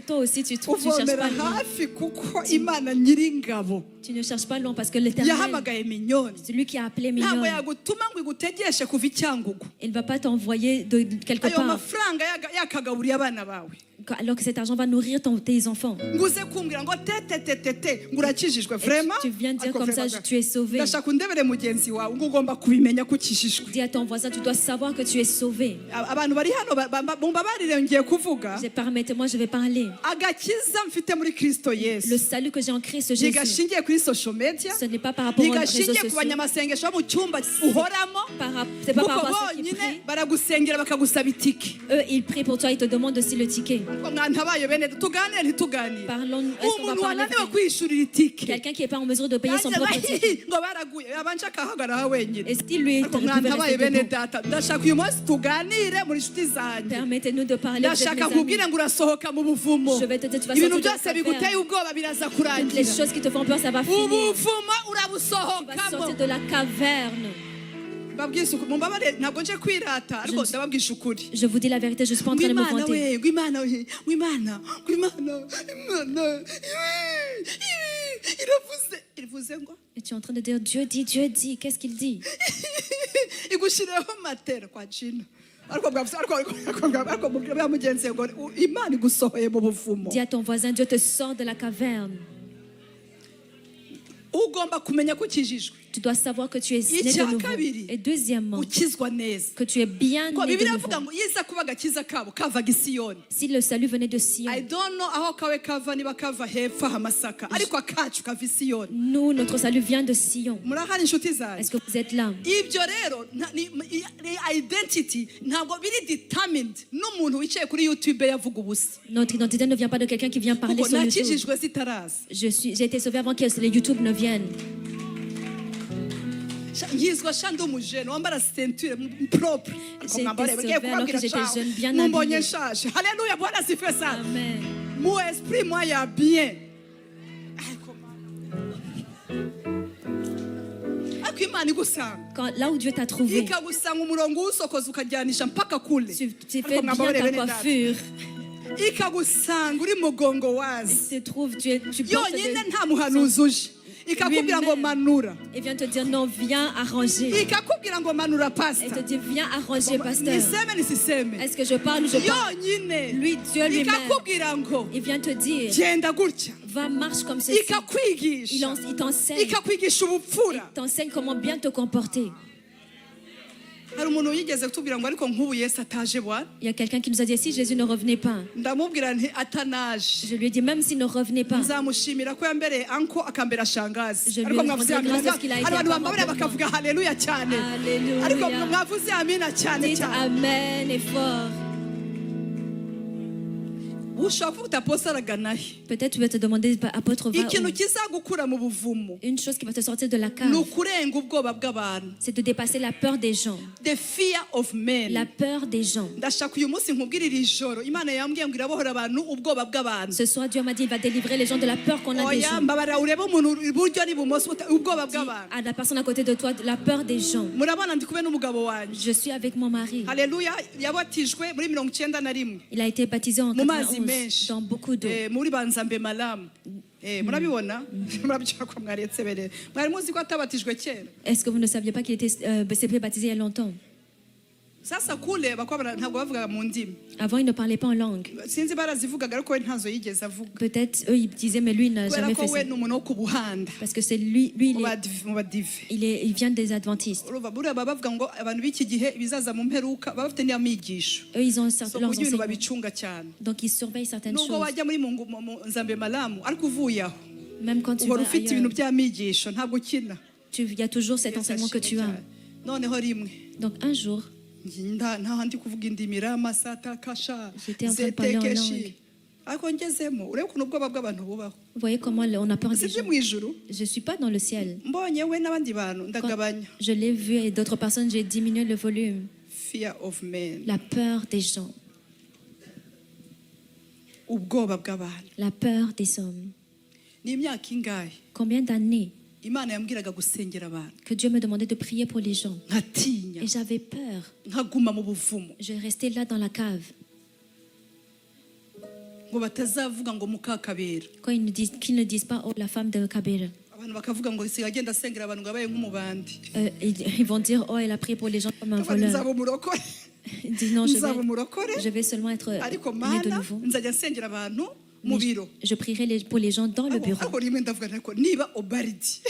Toi aussi, tu cherches uvomera pas loin. hafi kuko Imana nyiringabo Tu ne cherches pas loin parce que l'Éternel, yahamagaye minyoni, c'est lui qui a appelé ntabwo Mignon. yagutuma ngo igutegeshe kuva icyangugu, Il ne va pas t'envoyer de quelque ayo part mafaranga yakagaburiye abana bawe, alors que cet argent va nourrir tes enfants. ngo uze kumbwira ngo tetetetete ngo urakijijwe vraiment. Tu viens dire Ariko comme ça, vraiment, tu es sauvé. ndashaka undebere mugenzi wawe ngo ugomba kubimenya ko ukijijwe. Dis à ton voisin, tu dois savoir que tu es sauvé. Abantu bari hano mumbabarire ngiye kuvuga Permettez-moi, je vais parler. agakiza mfite muri Kristo Yesu, Le salut que j'ai en Christ Jésus, ntigashingiye kuri social media, ce n'est pas par rapport aux réseaux ntigashingiye ku sociaux. banyamasengesho bo mu cyumba uhoramo, C'est pas kuko par rapport à ceux qui bonyine prient. baragusengera bakagusaba itiki. Eux, ils prient pour toi, ils te demandent aussi le ticket. Ngo mwantabaye bene tuganire ntituganire, Parlons, est-ce qu'on va umuntu parler wananiwe de kwishurira itiki quelqu'un qui n'est pas en mesure de payer son propre ticket? ngo baraguye abanje akahagarara wenyine. Et s'il lui Ariko pouvait mwantabaye rester bene debout, data, ndashaka uyu munsi tuganire muri nshuti zanjye, permettez-nous de parler. Vous êtes ndashaka mes amis. nkubwire ngo urasohoka mu buvumo, Je vais te dire, tu vas ibintu sortir de byose cette biguteye affaire. ubwoba biraza Toutes kurangira, les choses qui te font peur, ça va finir. ubuvumo Tu vas urabusohokamo. sortir de la caverne. Mbabwise ukuri, mumbabare ntabwo nje kwirata ariko ndababwisha ukuri. Je vous dis la vérité, je ne suis pas en train de me Ngwimana vanter. we, ngwimana we, ngwimana, ngwimana, Imana, iravuze ngo Et tu es en train de dire, Dieu dit, qu'est-ce qu'il dit? igushireho matera kwa Gina. Ariko bwa mugenzi ngo Imana igusohoye mu buvumo. Dis à ton voisin, Dieu te sort de la caverne. Ugomba kumenya ko ukijijwe, Tu dois savoir que tu es né de nouveau. Et deuxièmement, ukizwa neza. que tu es bien Ko né de Bibiliya nouveau. ivuga ngo yiza kuba agakiza kabo kavaga i Siyoni. Si le salut venait de Sion, I don't know aho kawe kava, niba kava hepfo Hamasaka, ariko akacu kava i Siyoni. nous, notre salut vient de Sion. Murahari inshuti Est-ce zanjye. que vous êtes là? Ibyo rero ni identity ntabwo biri determined n'umuntu wicaye kuri YouTube yavuga ubusa, Notre identité ne vient pas de quelqu'un qui vient parler kuko sur YouTube. nakijijwe zitaraza. J'ai été sauvé avant que les YouTube ne viennent. nkizwa sha ndi umujene wambara ceinture propre J'ai été sauvée alors que j'étais jeune, bien mumbonye habillée. nshaje haleluya bwana sifiwe sana Amen. mu esprit moi ya bien ariko imana igusanga Là où Dieu t'a trouvé, ikagusanga umurongo w'usokoza ukajyanisha mpaka kule tu fais bien ta coiffure. ikagusanga uri mugongo wazi Tu te trouves, tu portes yonyine nta muhanuzi uje ikakubwira ngo manura et vient te dire non, viens arranger. ikakubwira ngo manura Elle te pastor dit viens arranger, pasteur. niseme nisiseme Est-ce que je parle ou je parle? yonyine Lui, Dieu lui-même, ikakubwira ngo il vient te dire genda gutya va, marche comme ceci. ikakwigisha Il t'enseigne. ikakwigisha ubupfura T'enseigne comment bien te comporter. hari umuntu yigeze kutubwira ngo ariko nk'ubu Yesu ataje bwana Il y a quelqu'un qui nous a dit si Jésus ne revenait pas. ndamubwira nti atanaje Je lui ai dit même s'il ne revenait pas, nzamushimira ko yambereye anko akambera shangazi Je lui ariko ai mwavuze rendu amina grâce parce qu'il a été hari abantu apparent bambabarira pour moi. bakavuga haleluya cyane Alléluia. ariko mwavuze amina cyane dites cyane Amen et fort. ushobora kuvuga utaposa araganahe Peut-être tu vas te demander, apôtre, va ikintu où? kizagukura mu buvumo Une chose qui va te sortir de la cave, ni ukurenga ubwoba bw'abantu c'est de dépasser la peur des gens. the fear of men La peur des gens. ndashaka uyu munsi nkubwire iri joro imana yambwiye ngo irabohora abantu ubwoba bw'abantu Ce soir, Dieu m'a dit, il va délivrer les gens de la peur qu'on a des oya gens. mbabarira urebe umuntu iburyo n'ibumoso ubwoba Dis bw'abantu à la personne à côté de toi, la peur des gens. murabona ndi kumwe n'umugabo wanjye Je suis avec mon mari. haleluya yabatijwe muri 91 Il a été baptisé en Mu mazi 91 menshi. dans beaucoup d'eau. muri banzambe malamu murabibona murabyumva ko mwaretse bere mwari muzi ko atabatijwe kera Est-ce que vous ne saviez pas qu'il était s'est fait baptiser il y a longtemps? sasa kule bakwabara ntabwo bavugaga mu ndimi Avant, il ne parlait pas en langue. sinzi barazivugaga ariko we ntazo yigeze avuga Peut-être eux, ils disaient, mais lui, il n'a kubera jamais ko fait we ça. ni umuntu wo ku buhanda Parce que c'est lui, mu badive il vient des adventistes. urumva buriya baba bavuga ngo abantu b'iki gihe ibizaza mu mperuka baba bafite n'amigisho Eux, ils ont so leurs kugira ibintu enseignements. babicunga cyane Donc, ils surveillent certaines nubwo choses. wajya muri mu nzambe malamu ariko uvuye aho Même quand tu uhora vas ufite ibintu ailleurs, by'amigisho ntabwo ukina il y a toujours cet enseignement que tu as. noneho rimwe Donc, un jour, nta handi kuvuga indimi ramasata kasha J'étais en train de parler en langue. ariko ngezemo urebe ukuntu ubwoba bw'abantu bubaho vous voyez comment on a peur des sibyo gens. mu ijuru Je ne suis pas dans le ciel. mbonye we n'abandi bantu Quand ndagabanya je l'ai vu et d'autres personnes, j'ai diminué le volume. fear of men La peur des gens. ubwoba bw'abantu La peur des hommes. ni imyaka ingahe Combien d'années imana yambwiraga gusengera abantu que Dieu me demandait de prier pour les gens. nkatinya Et j'avais peur. nkaguma mu buvumo Je restais là dans la cave. ngo batazavuga ngo mukakabera Quand qu'ils ne disent pas, oh, la femme de Kabira. abantu bakavuga ngo siga agenda asengera abantu ngo abaye nk'umubandi Ils vont dire, oh, elle a prié pour les gens comme un voleur. nzaba umurokore Il dit, non, nzaba umurokore je vais seulement être ariko né de mana nouveau. nzajya nsengera abantu mu Mais biro je prierai pour les gens dans le bureau. ariko rimwe ndavuga ariko niba obaridi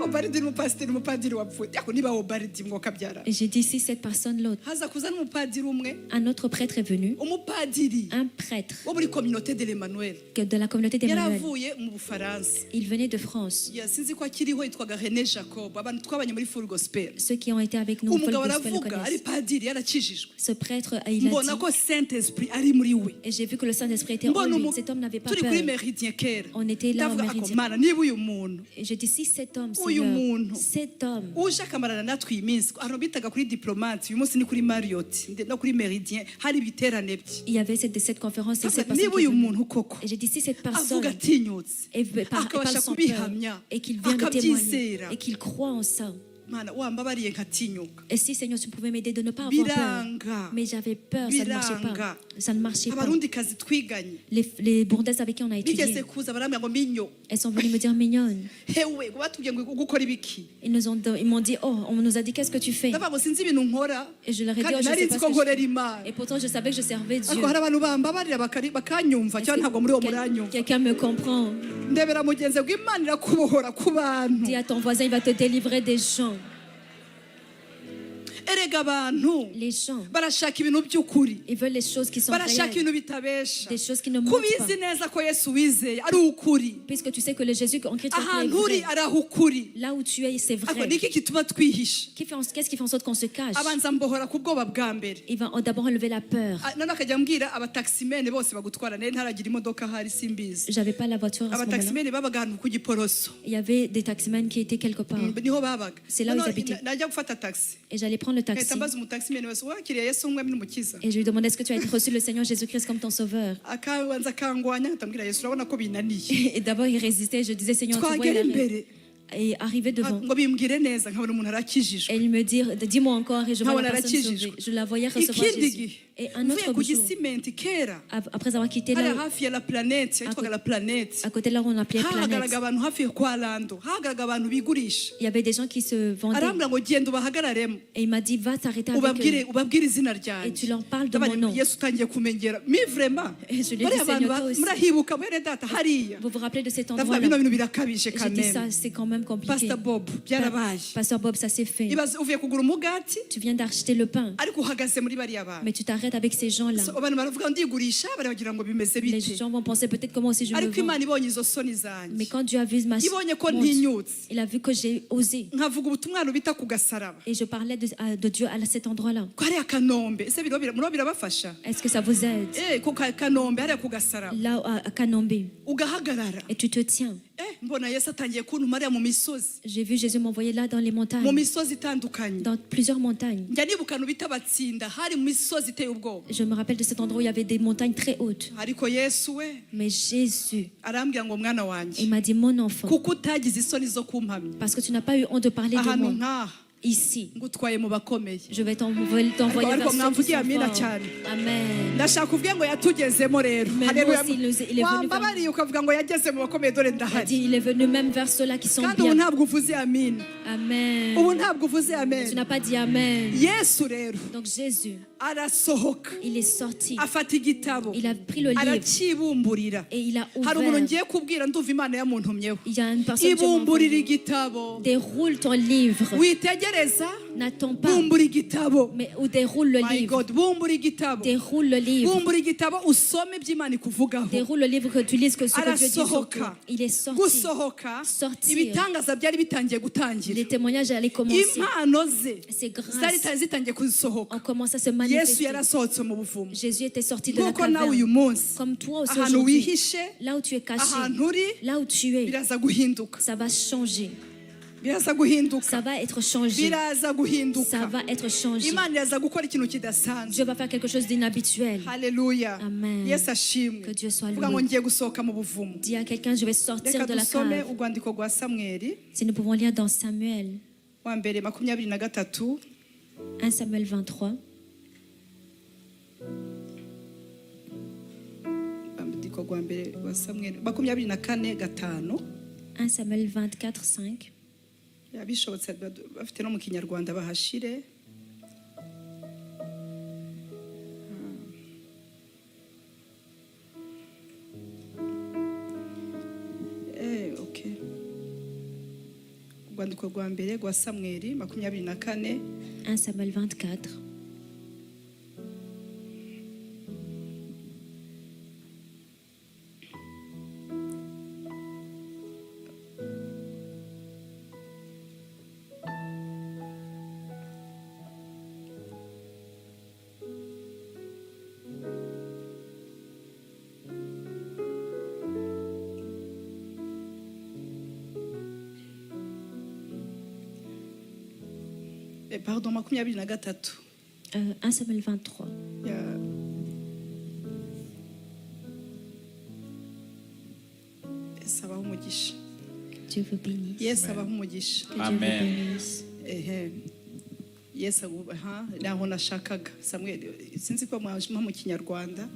obaridi n'umupasiteri umupadiri wapfuye ariko niba obaridi ngo kabyara Et j'ai dit, si cette personne, l'autre, haza kuza n'umupadiri umwe un autre prêtre est venu, umupadiri un prêtre wo muri communauté de l'Emmanuel de la communauté d'Emmanuel. yaravuye mu Bufaransa Il venait de France. sinzi ko akiriho yitwaga René Jacob abantu twabanye muri Full Gospel Ceux qui ont été avec nous, au umugabo Gospel le aravuga ari connaissent. padiri yarakijijwe Ce prêtre, il a mbona dit, ko Saint Esprit ari muri we et j'ai vu que le Saint-Esprit était en mbona lui. Cet homme n'avait pas turi peur. kuri Méridien kera On était là au ndavuga ako Méridien. mana niba uyu muntu Et j'ai dit, si cet homme, uyu Seigneur, muntu cet homme, uje akamarana natwe iyi minsi ahantu bitaga kuri diplomate uyu munsi ni kuri Marriott no kuri Méridien hari ibiterane bye il y avait cette conférence et cette Ndavuga, niba personne qui uyu venait. muntu koko Et j'ai dit, si cette personne avuga atinyutse parle akabasha sans peur kubihamya et qu'il vient de témoigner akabyizera et qu'il croit en ça. mana wambabariye nkatinyuka Et si, Seigneur, tu pouvais m'aider de ne pas avoir peur. biranga Mais j'avais peur, ça ne marchait pas. Biranga. Ça ne marchait pas. abarundi kazi twiganye Les Burundaises avec qui on a bigeze étudié, kuza barambwira ngo minyo elles sont venues me dire, mignonne. hewe ngo batubwiye ngo gukora ibiki Ils m'ont dit, oh, on nous a dit, qu'est-ce que tu fais? ndavuga ngo sinzi ibintu nkora Et je leur ai dit, oh, kandi je nari sais nzi pas ko ce que je nkorera fais. imana Et pourtant, je savais que je servais Dieu. ariko hari abantu bambabarira bakanyumva cyangwa ntabwo muri uwo muranyumva Quelqu'un me comprend. ndebera mugenzi ngo imana irakubohora ku bantu Dis à ton voisin, il va te délivrer des gens. erega abantu Les gens, barashaka ibintu by'ukuri, ils veulent les choses qui sont barashaka réelles, ibintu bitabesha, des choses qui ne mentent pas. kubizi neza ko Yesu wizeye ari ukuri, Puisque tu sais que le Jésus en Christ est ahantu uri vrai. ari aho ukuri. Là où tu es, c'est Ariko vrai. niki gituma twihisha? Qu'est-ce qui fait en sorte qu'on se cache? Abanza mbohora ku bwoba bwa mbere. Il va d'abord enlever la peur. None akajya mbwira abataximene bose bagutwara, nari ntaragira imodoka hari simbizi. J'avais pas la voiture à ce moment-là. Abataximene babaga ahantu ku Giporoso, Il y avait des taximans qui étaient quelque part. niho babaga. C'est là où ils None habitaient. najya gufata taxi, Et j'allais prendre le taxi. nkahita mbaza umutaximene wese wakiriye Yesu umwami n'umukiza, Et je lui demandais, est-ce que tu as reçu le Seigneur Jésus-Christ comme ton sauveur? akabanza akangwanya, nkatambwira Yesu urabona ko binaniye. Et d'abord, il résistait. Je disais, Seigneur, tu vois, il Twagera arrive. imbere Et arrivé devant. ngo bimbwire neza, nkabona umuntu arakijijwe. Et il me dit, dis-moi encore, et je vois la Nkabona personne arakijijwe. sauvée. Je la voyais recevoir Ikindi Jésus. gihe Et un mvuye autre ku jour, gisimenti kera après avoir quitté hariya là, hafi ya la planète, yitwaga la planète, à côté de là où on appelait Planète, hahagaraga abantu hafi yo kwa Lando, hahagaraga abantu bigurisha. il y avait des gens qui se vendaient. Arambwira ngo genda ubahagararemo, Et il m'a dit, va t'arrêter avec eux. ubabwire izina Et tu ryanjye. leur parles de mon nom. Yesu utangiye kumengera mi vraiment. Et je lui ai dit, Bariya bantu Seigneur, toi aussi. murahibuka mwene data hariya. Vous vous rappelez de cet Ndavuga endroit-là? bino bintu birakabije Et j'ai quand dit, ça, même. c'est quand même compliqué. Pastor Bob byarabaye. Pasteur Bob, ça s'est fait. Ibaze uvuye kugura umugati Tu viens d'acheter le pain, ariko uhagaze muri bariya bantu. mais tu t'arrêtes avec ces gens-là. So, abantu baravuga ndigurisha baragira ngo bimeze Les bite. gens vont penser peut-être comment aussi je me Ariko vends. Imana ibonye izo soni Mais zanjye, quand Dieu a vu ma ibonye ko honte, ntinyutse, il a vu que j'ai osé. nkavuga ubutumwa bita ku gasaraba Et je parlais de Dieu à cet endroit-là. ko hariya Kanombe. Ese muro birabafasha? Est-ce que ça vous aide? Ko Kanombe hariya ku gasaraba Là à Kanombe. ugahagarara. Et tu te tiens. Mbona Yesu atangiye kuntuma hariya mu misozi, J'ai vu Jésus m'envoyer là dans les mu montagnes. misozi itandukanye. Dans plusieurs montagnes. Njya nibuka ahantu bita Batsinda, hari mu misozi iteye ubwoba. Je me rappelle de cet endroit où il y avait des montagnes très hautes. Ariko Yesu we Mais Jésus, arambwira ngo mwana il wanjye, m'a dit, mon enfant, kuko utagize isoni zo kumpamya, parce que tu n'as pas eu honte de parler de ahantu moi. nk'aha Ici, ngutwaye mu bakomeye. je vais t'envoyer Ariko vers ceux qui mwamvugiye sont amina forts. cyane. Amen. Ndashaka kuvuga ngo yatugezemo rero. Mais Haleluya. moi aussi, il est venu vers Wambabariye ukavuga ngo yageze mu bakomeye, dore Il a ndahari. dit, il est venu même vers ceux-là qui sont Kandi ubu bien. ntabwo uvuze amina, Amen. ubu ntabwo uvuze Tu amen. n'as pas dit Amen. Yesu rero Donc Jésus, arasohoka, il est sorti. afata igitabo, Il a pris le livre arakibumburira. et il a Hari umuntu ouvert. ngiye kubwira, ndumva Imana yamuntumyeho. Il y a une personne qui m'a Ibumburira envoyé. igitabo, Déroule ton livre. witegereza, N'attends pas, bumbura igitabo. mais ou déroule le My livre. God, bumbura igitabo, Déroule le livre. bumbura igitabo, usome iby'Imana ikuvugaho. Déroule le livre que tu lises, que ce que Dieu dit sur toi. Arasohoka, Il est sorti. gusohoka, Sortir. ibitangaza byari bitangiye gutangira, Les témoignages allaient commencer. impano ze Ces zari grâces zitangiye kuzisohoka. ont commencé à se Yesu manifester. yarasohotse mu buvumo, Jésus était sorti de la nk'uko nawe caverne. uyu munsi Comme toi aussi ahantu aujourd'hui. wihishe, Là où tu es caché, ahantu uri là où tu es, biraza guhinduka, ça va changer. biraza guhinduka, Ça va être changé. biraza Ça guhinduka. va être changé. Imana iraza gukora ikintu kidasanzwe. Dieu va faire quelque chose d'inhabituel. Haleluya. Amen. Yesu ashimwe. Que Dieu soit Vuga ngo loué. ngiye gusohoka mu buvumo. Dis à quelqu'un, je vais sortir Reka de la dusome cave. urwandiko rwa Samweli Si nous pouvons lire dans Samuel, wa mbere 23. 1 Samuel 23, urwandiko rwa mbere rwa Samweli 24:5. 1 Samuel 24, 5. Bishobotse bafite no mu kinyarwanda bahashire. Okay. Urwandiko rwa mbere rwa Samweli 24. 1 Samuel 24. Pardon, 23. 1 Samuel 23. Yesu abaha umugisha. Dieu vous bénisse. Yesu abaha umugisha. Que Dieu Amen. vous bénisse. Yesu abubaha, naho nashakaga. Samweli sinzi ko mwajima mu kinyarwanda.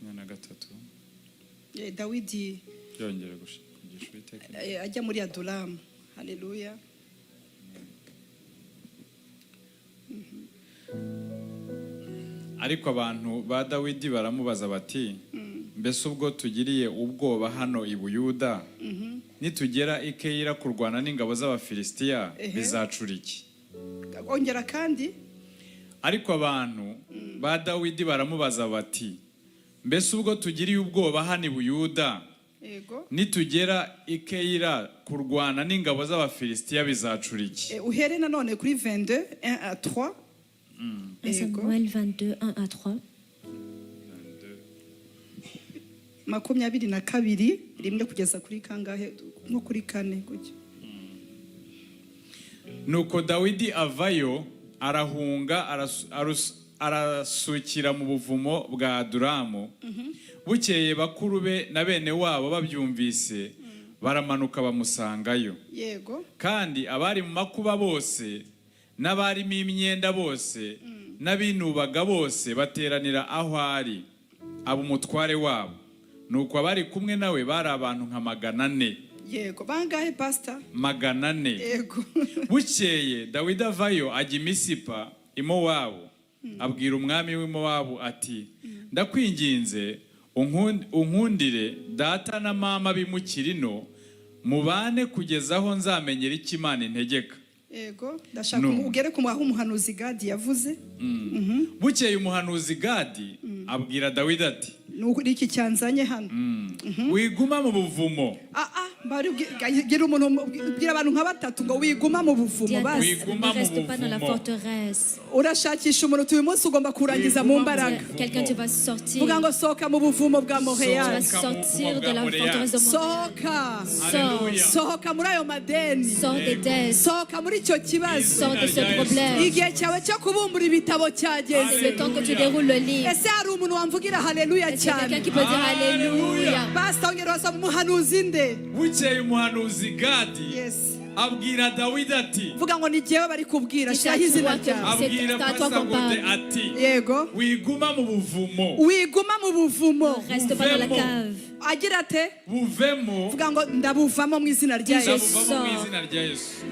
23. Dawidi Yongera kugisha Uwiteka. ajya muri Adulamu. Haleluya. Ariko abantu ba Dawidi baramubaza bati, mbese ubwo tugiriye ubwoba hano i Buyuda, nitugera i Keyila kurwana n'ingabo z'Abafilisitiya, bizacura iki? ongera kandi ariko abantu ba Dawidi baramubaza bati mbese ubwo tugiriye ubwoba hano i Buyuda yego nitugera i Keyila kurwana n'ingabo z'Abafilisitiya bizacura iki? uhere nanone kuri 22 1 à 3 Samuel 22, 1 à 3. 22 rimwe kugeza kuri kangahe nko kuri 4 gutyo. Nuko Dawidi avayo arahunga arasukira mu buvumo bwa Adulamu. Bukeye bakuru be na bene wabo babyumvise baramanuka bamusangayo. Yego. Kandi abari mu makuba bose n'abarimo imyenda bose n'abinubaga bose bateranira aho ari abo umutware wabo. Nuko abari kumwe nawe bari abantu nka 400. Yego. Bangahe pastor? 400. Yego. Bukeye Dawidi avayo ajya i Misipa i Mowabu. Abwira umwami w'i Mowabu ati ndakwinginze unkundire data na mama bimukira ino mubane kugeza aho nzamenyera icyo Imana integeka. Yego. Ndashaka ugere ku aho umuhanuzi Gadi yavuze. Bukeye umuhanuzi Gadi abwira Dawidi ati nukuri iki cyanzanye hano. Wiguma mu buvumo. Bari gira umuntu bwira abantu nka batatu ngo wiguma mu buvumo basi. Ne reste pas dans la forteresse. Urashakisha umuntu uyu munsi ugomba kurangiza mu mbaraga. Quelqu'un tu vas sortir. Vuga ngo sohoka mu buvumo bwa Tu Montréal. vas sortir de la forteresse de Montréal. Sohoka. Sohoka muri ayo madeni. Sors des dettes. Sohoka muri icyo kibazo. Sors de ce problème. Igihe cyawe cyo kubumbura ibitabo cyageze. C'est le temps que tu déroules le livre. Ese hari umuntu wamvugira haleluya Est-ce qu'il y a cyane? quelqu'un qui peut dire Alléluia? Pastor ongera wasaba umuhanuzi nde? Bukeye umuhanuzi Gadi Yes. abwira Dawidi ati Vuga ngo ni jyewe bari kubwira C'est à shiraho izina toi que- ryawe. abwira c'est à toi qu'on Pasagode parle. ati Yego. wiguma mu buvumo. Wiguma mu buvumo. Ne reste pas dans la cave. Agira ate? Buvemo Vuga ngo ndabuvamo mu izina rya Je Yesu. ndabuvamo mu izina rya Yesu.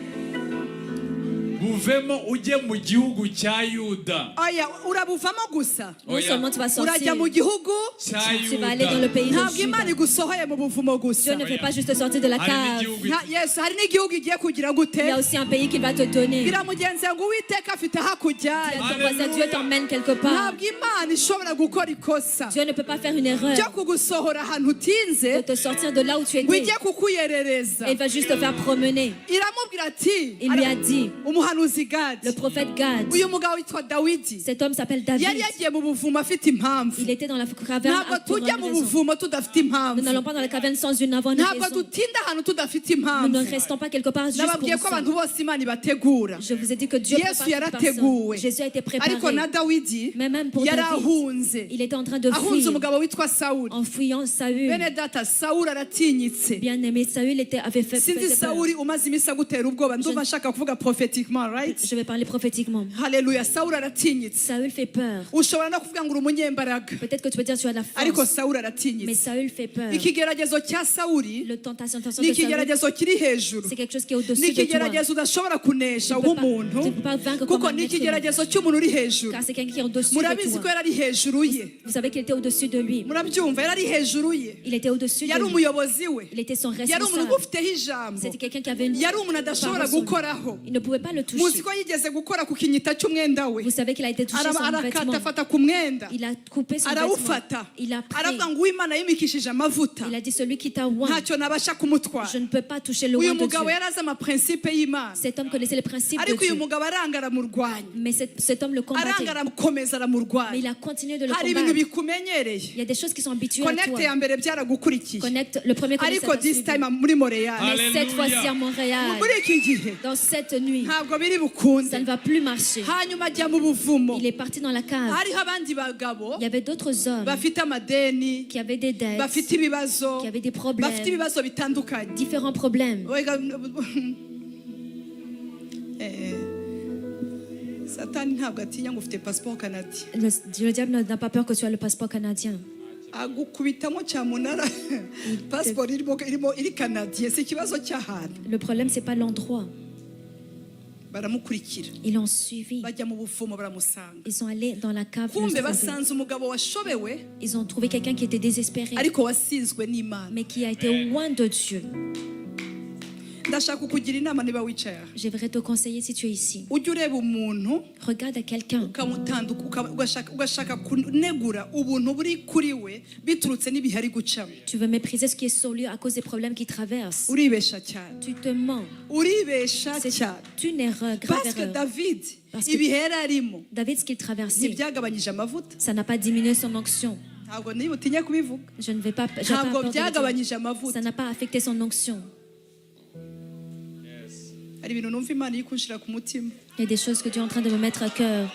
Buvemo ujye mu gihugu cya Yuda. Oya, urabuvamo gusa. Non seulement tu vas sortir, Urajya mu gihugu. Cya tu vas aller dans le pays de Ntabwo Imana Juda. igusohoye mu buvumo Dieu gusa. ne fait pas juste sortir de la Hari cave. n'igihugu Yes, hari n'igihugu igiye kugira gute? Il y a aussi un pays qu'il va te donner. Bwira mugenzi ngo Uwiteka afite Dis hakujyanye. à ton voisin, Dieu t'emmène quelque part. Ntabwo Imana ishobora gukora ikosa Dieu ne peut pas faire une erreur cyo kugusohora ahantu de utinze te sortir de là où tu ngo étais. ijye kukuyerereza. Et il va juste te faire promener. Iramubwira ati Il lui a dit, umuhanuzi Gadi, le prophète Gad, uyu mugabo witwa Dawidi cet homme s'appelle David. yari yagiye mu buvumo afite impamvu. Il était dans la caverne Ntabwo pour tujya une mu raison. buvumo tudafite Nous impamvu. n'allons pas dans la caverne sans une avant une Ntabwo raison. dutinda ahantu tudafite Nous impamvu. ne restons pas quelque part juste pour Nababwiye ko ça. abantu bose Imana ibategura. Je vous ai dit que Dieu Yesu prépare toute yarateguwe. personne. Jésus a été préparé. Ariko na Dawidi Mais même pour David, yarahunze. il était en train de Ahunze fuir umugabo witwa Sawuli. en fuyant Saül. Bene data Sawuli aratinyitse. Bien aimé, Saül avait fait Sinzi faisait peur. Sawuli umaze iminsi agutera ubwoba ndumva nshaka kuvuga prophétiquement, right? Je vais parler prophétiquement. Haleluya. Sawuli aratinyitse. Saül fait peur. Ushobora no kuvuga ngo uri umunyembaraga. Peut-être que tu peux dire tu as la Ariko force. Sawuli Mais aratinyitse. Saül fait peur. Ikigeragezo cya Sawuli Le tentation ni de Saül, ikigeragezo kiri hejuru. c'est quelque chose qui est au-dessus Ni de toi. ikigeragezo udashobora kunesha Tu peux pas- nk'umuntu tu peux pas vaincre comme kuko un ni être humain. ikigeragezo cy'umuntu uri hejuru. Car c'est quelqu'un qui est au-dessus de Murabizi ko toi. yari ari hejuru ye. Vous savez qu'il était au-dessus de lui. Murabyumva yari ari hejuru ye. Il était au-dessus de Yari lui. umuyobozi we. Il était son Yari umuntu responsable. ugufiteho ijambo. C'était quelqu'un qui avait une Yari umuntu adashobora parole sur lui. gukoraho. Il ne pouvait pas le Muzi toucher. ko yigeze gukora ku kinyita cy'umwenda we. Vous savez qu'il a été touché sur un vêtement. Arakatafata ku mwenda. Il a coupé son vêtement. Arawufata. Il a pris. Aravuga ngo uw'Imana yimikishije amavuta. Il a dit celui qui t'a oint, Ntacyo nabasha kumutwara. je ne peux pas toucher le Uyu oint de Dieu. mugabo yari azi amaprincipe y'Imana. Cet homme connaissait les principes de Ariko uyu Dieu. mugabo aranga aramurwanya. Mais cet homme le combattait. Aranga aramukomeza Mais aramurwanya. il a continué de le Hari ibintu combattre. bikumenyereye. Il y a des choses qui sont habituées à Connect toi. ya mbere byaragukurikiye. Connect, le premier connect, Ariko ça t'a this suivi. time muri Montréal. Mais Alléluia. cette fois-ci à Montréal, Muri iki gihe dans cette nuit, ntabwo biri bukunde. ça ne va plus marcher. Hanyuma ajya mu buvumo. Il est parti dans la cave. Hariho abandi bagabo Il y avait d'autres hommes bafite amadeni, qui avaient des dettes, bafite ibibazo, qui avaient des bafite problèmes, ibibazo bitandukanye. différents problèmes. Oiga, Satani ntabwo atinya ngo ufite passport canadien. Le diable n'a pas peur que tu aies le passeport canadien. Agukubitamo cyamunara passport irimo iri canadien si ikibazo cy'ahantu. Le problème, c'est pas l'endroit. Baramukurikira Ils l'ont suivi. bajya mu bufumo baramusanga. Ils sont allés dans la cave. Kumbe le trouver. basanze umugabo washobewe Ils ont trouvé quelqu'un qui était désespéré, ariko wasinzwe n'Imana. mais qui a été loin de Dieu. ndashaka kukugira inama niba wicaye aha J'aimerais te conseiller si tu es ici. ujye ureba umuntu Regarde à quelqu'un. ugashaka kunegura ubuntu buri kuri we biturutse n'ibihe ari gucamo Tu veux mépriser ce qui est sur lui à cause des problèmes qu'il traverse. uribesha cyane Tu te mens. uribesha C'est cyane une erreur, grave parce que erreur. David Parce que- ibihe yari arimo David, ce qu'il traversait, ntibyagabanyije amavuta ça n'a pas diminué son onction. ntabwo niba utinya kubivuga Je ne vais pas. j'ai pas ntabwo peur de le dire. byagabanyije amavuta Ça n'a pas affecté son onction. hari ibintu numva imana iri kunshira ku mutima Il y a des choses que tu es en train de me mettre à cœur.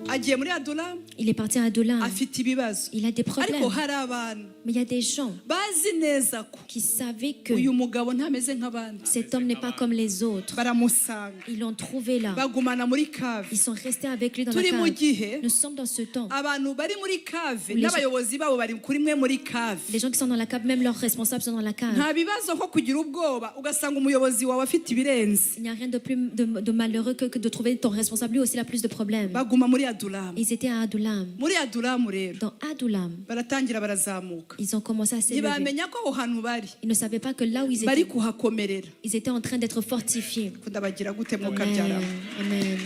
agiye muri Adulamu Il est parti à Adullam. afite ibibazo Il a des ariko problèmes. hari abantu Mais il y a des gens bazi neza ko qui savaient que uyu mugabo ntameze nk'abandi cet homme n'est pas comme les autres. baramusanga Ils l'ont trouvé là. bagumana muri kave Ils sont restés avec lui dans la turi mu cave. gihe Nous sommes dans ce temps. abantu bari muri cave Les gens- n'abayobozi babo bari kuri mwe muri cave Les gens qui sont dans la cave, même leurs responsables sont dans la cave. nta bibazo nko kugira ubwoba ugasanga umuyobozi wawe afite ibirenze Il n'y a rien de plus de malheureux que de trouver ton responsable. Lui aussi, il a plus de problèmes. baguma muri Adulamu Ils étaient à Adullam. muri Adulamu rero Dans Adullam, baratangira barazamuka ils ont commencé à s'élever. ntibamenya ko aho hantu bari Ils ne savaient pas que là où ils bari étaient, kuhakomerera ils étaient en train d'être fortifiés. kudabagira gute mwuka Amen. byaramo Amen.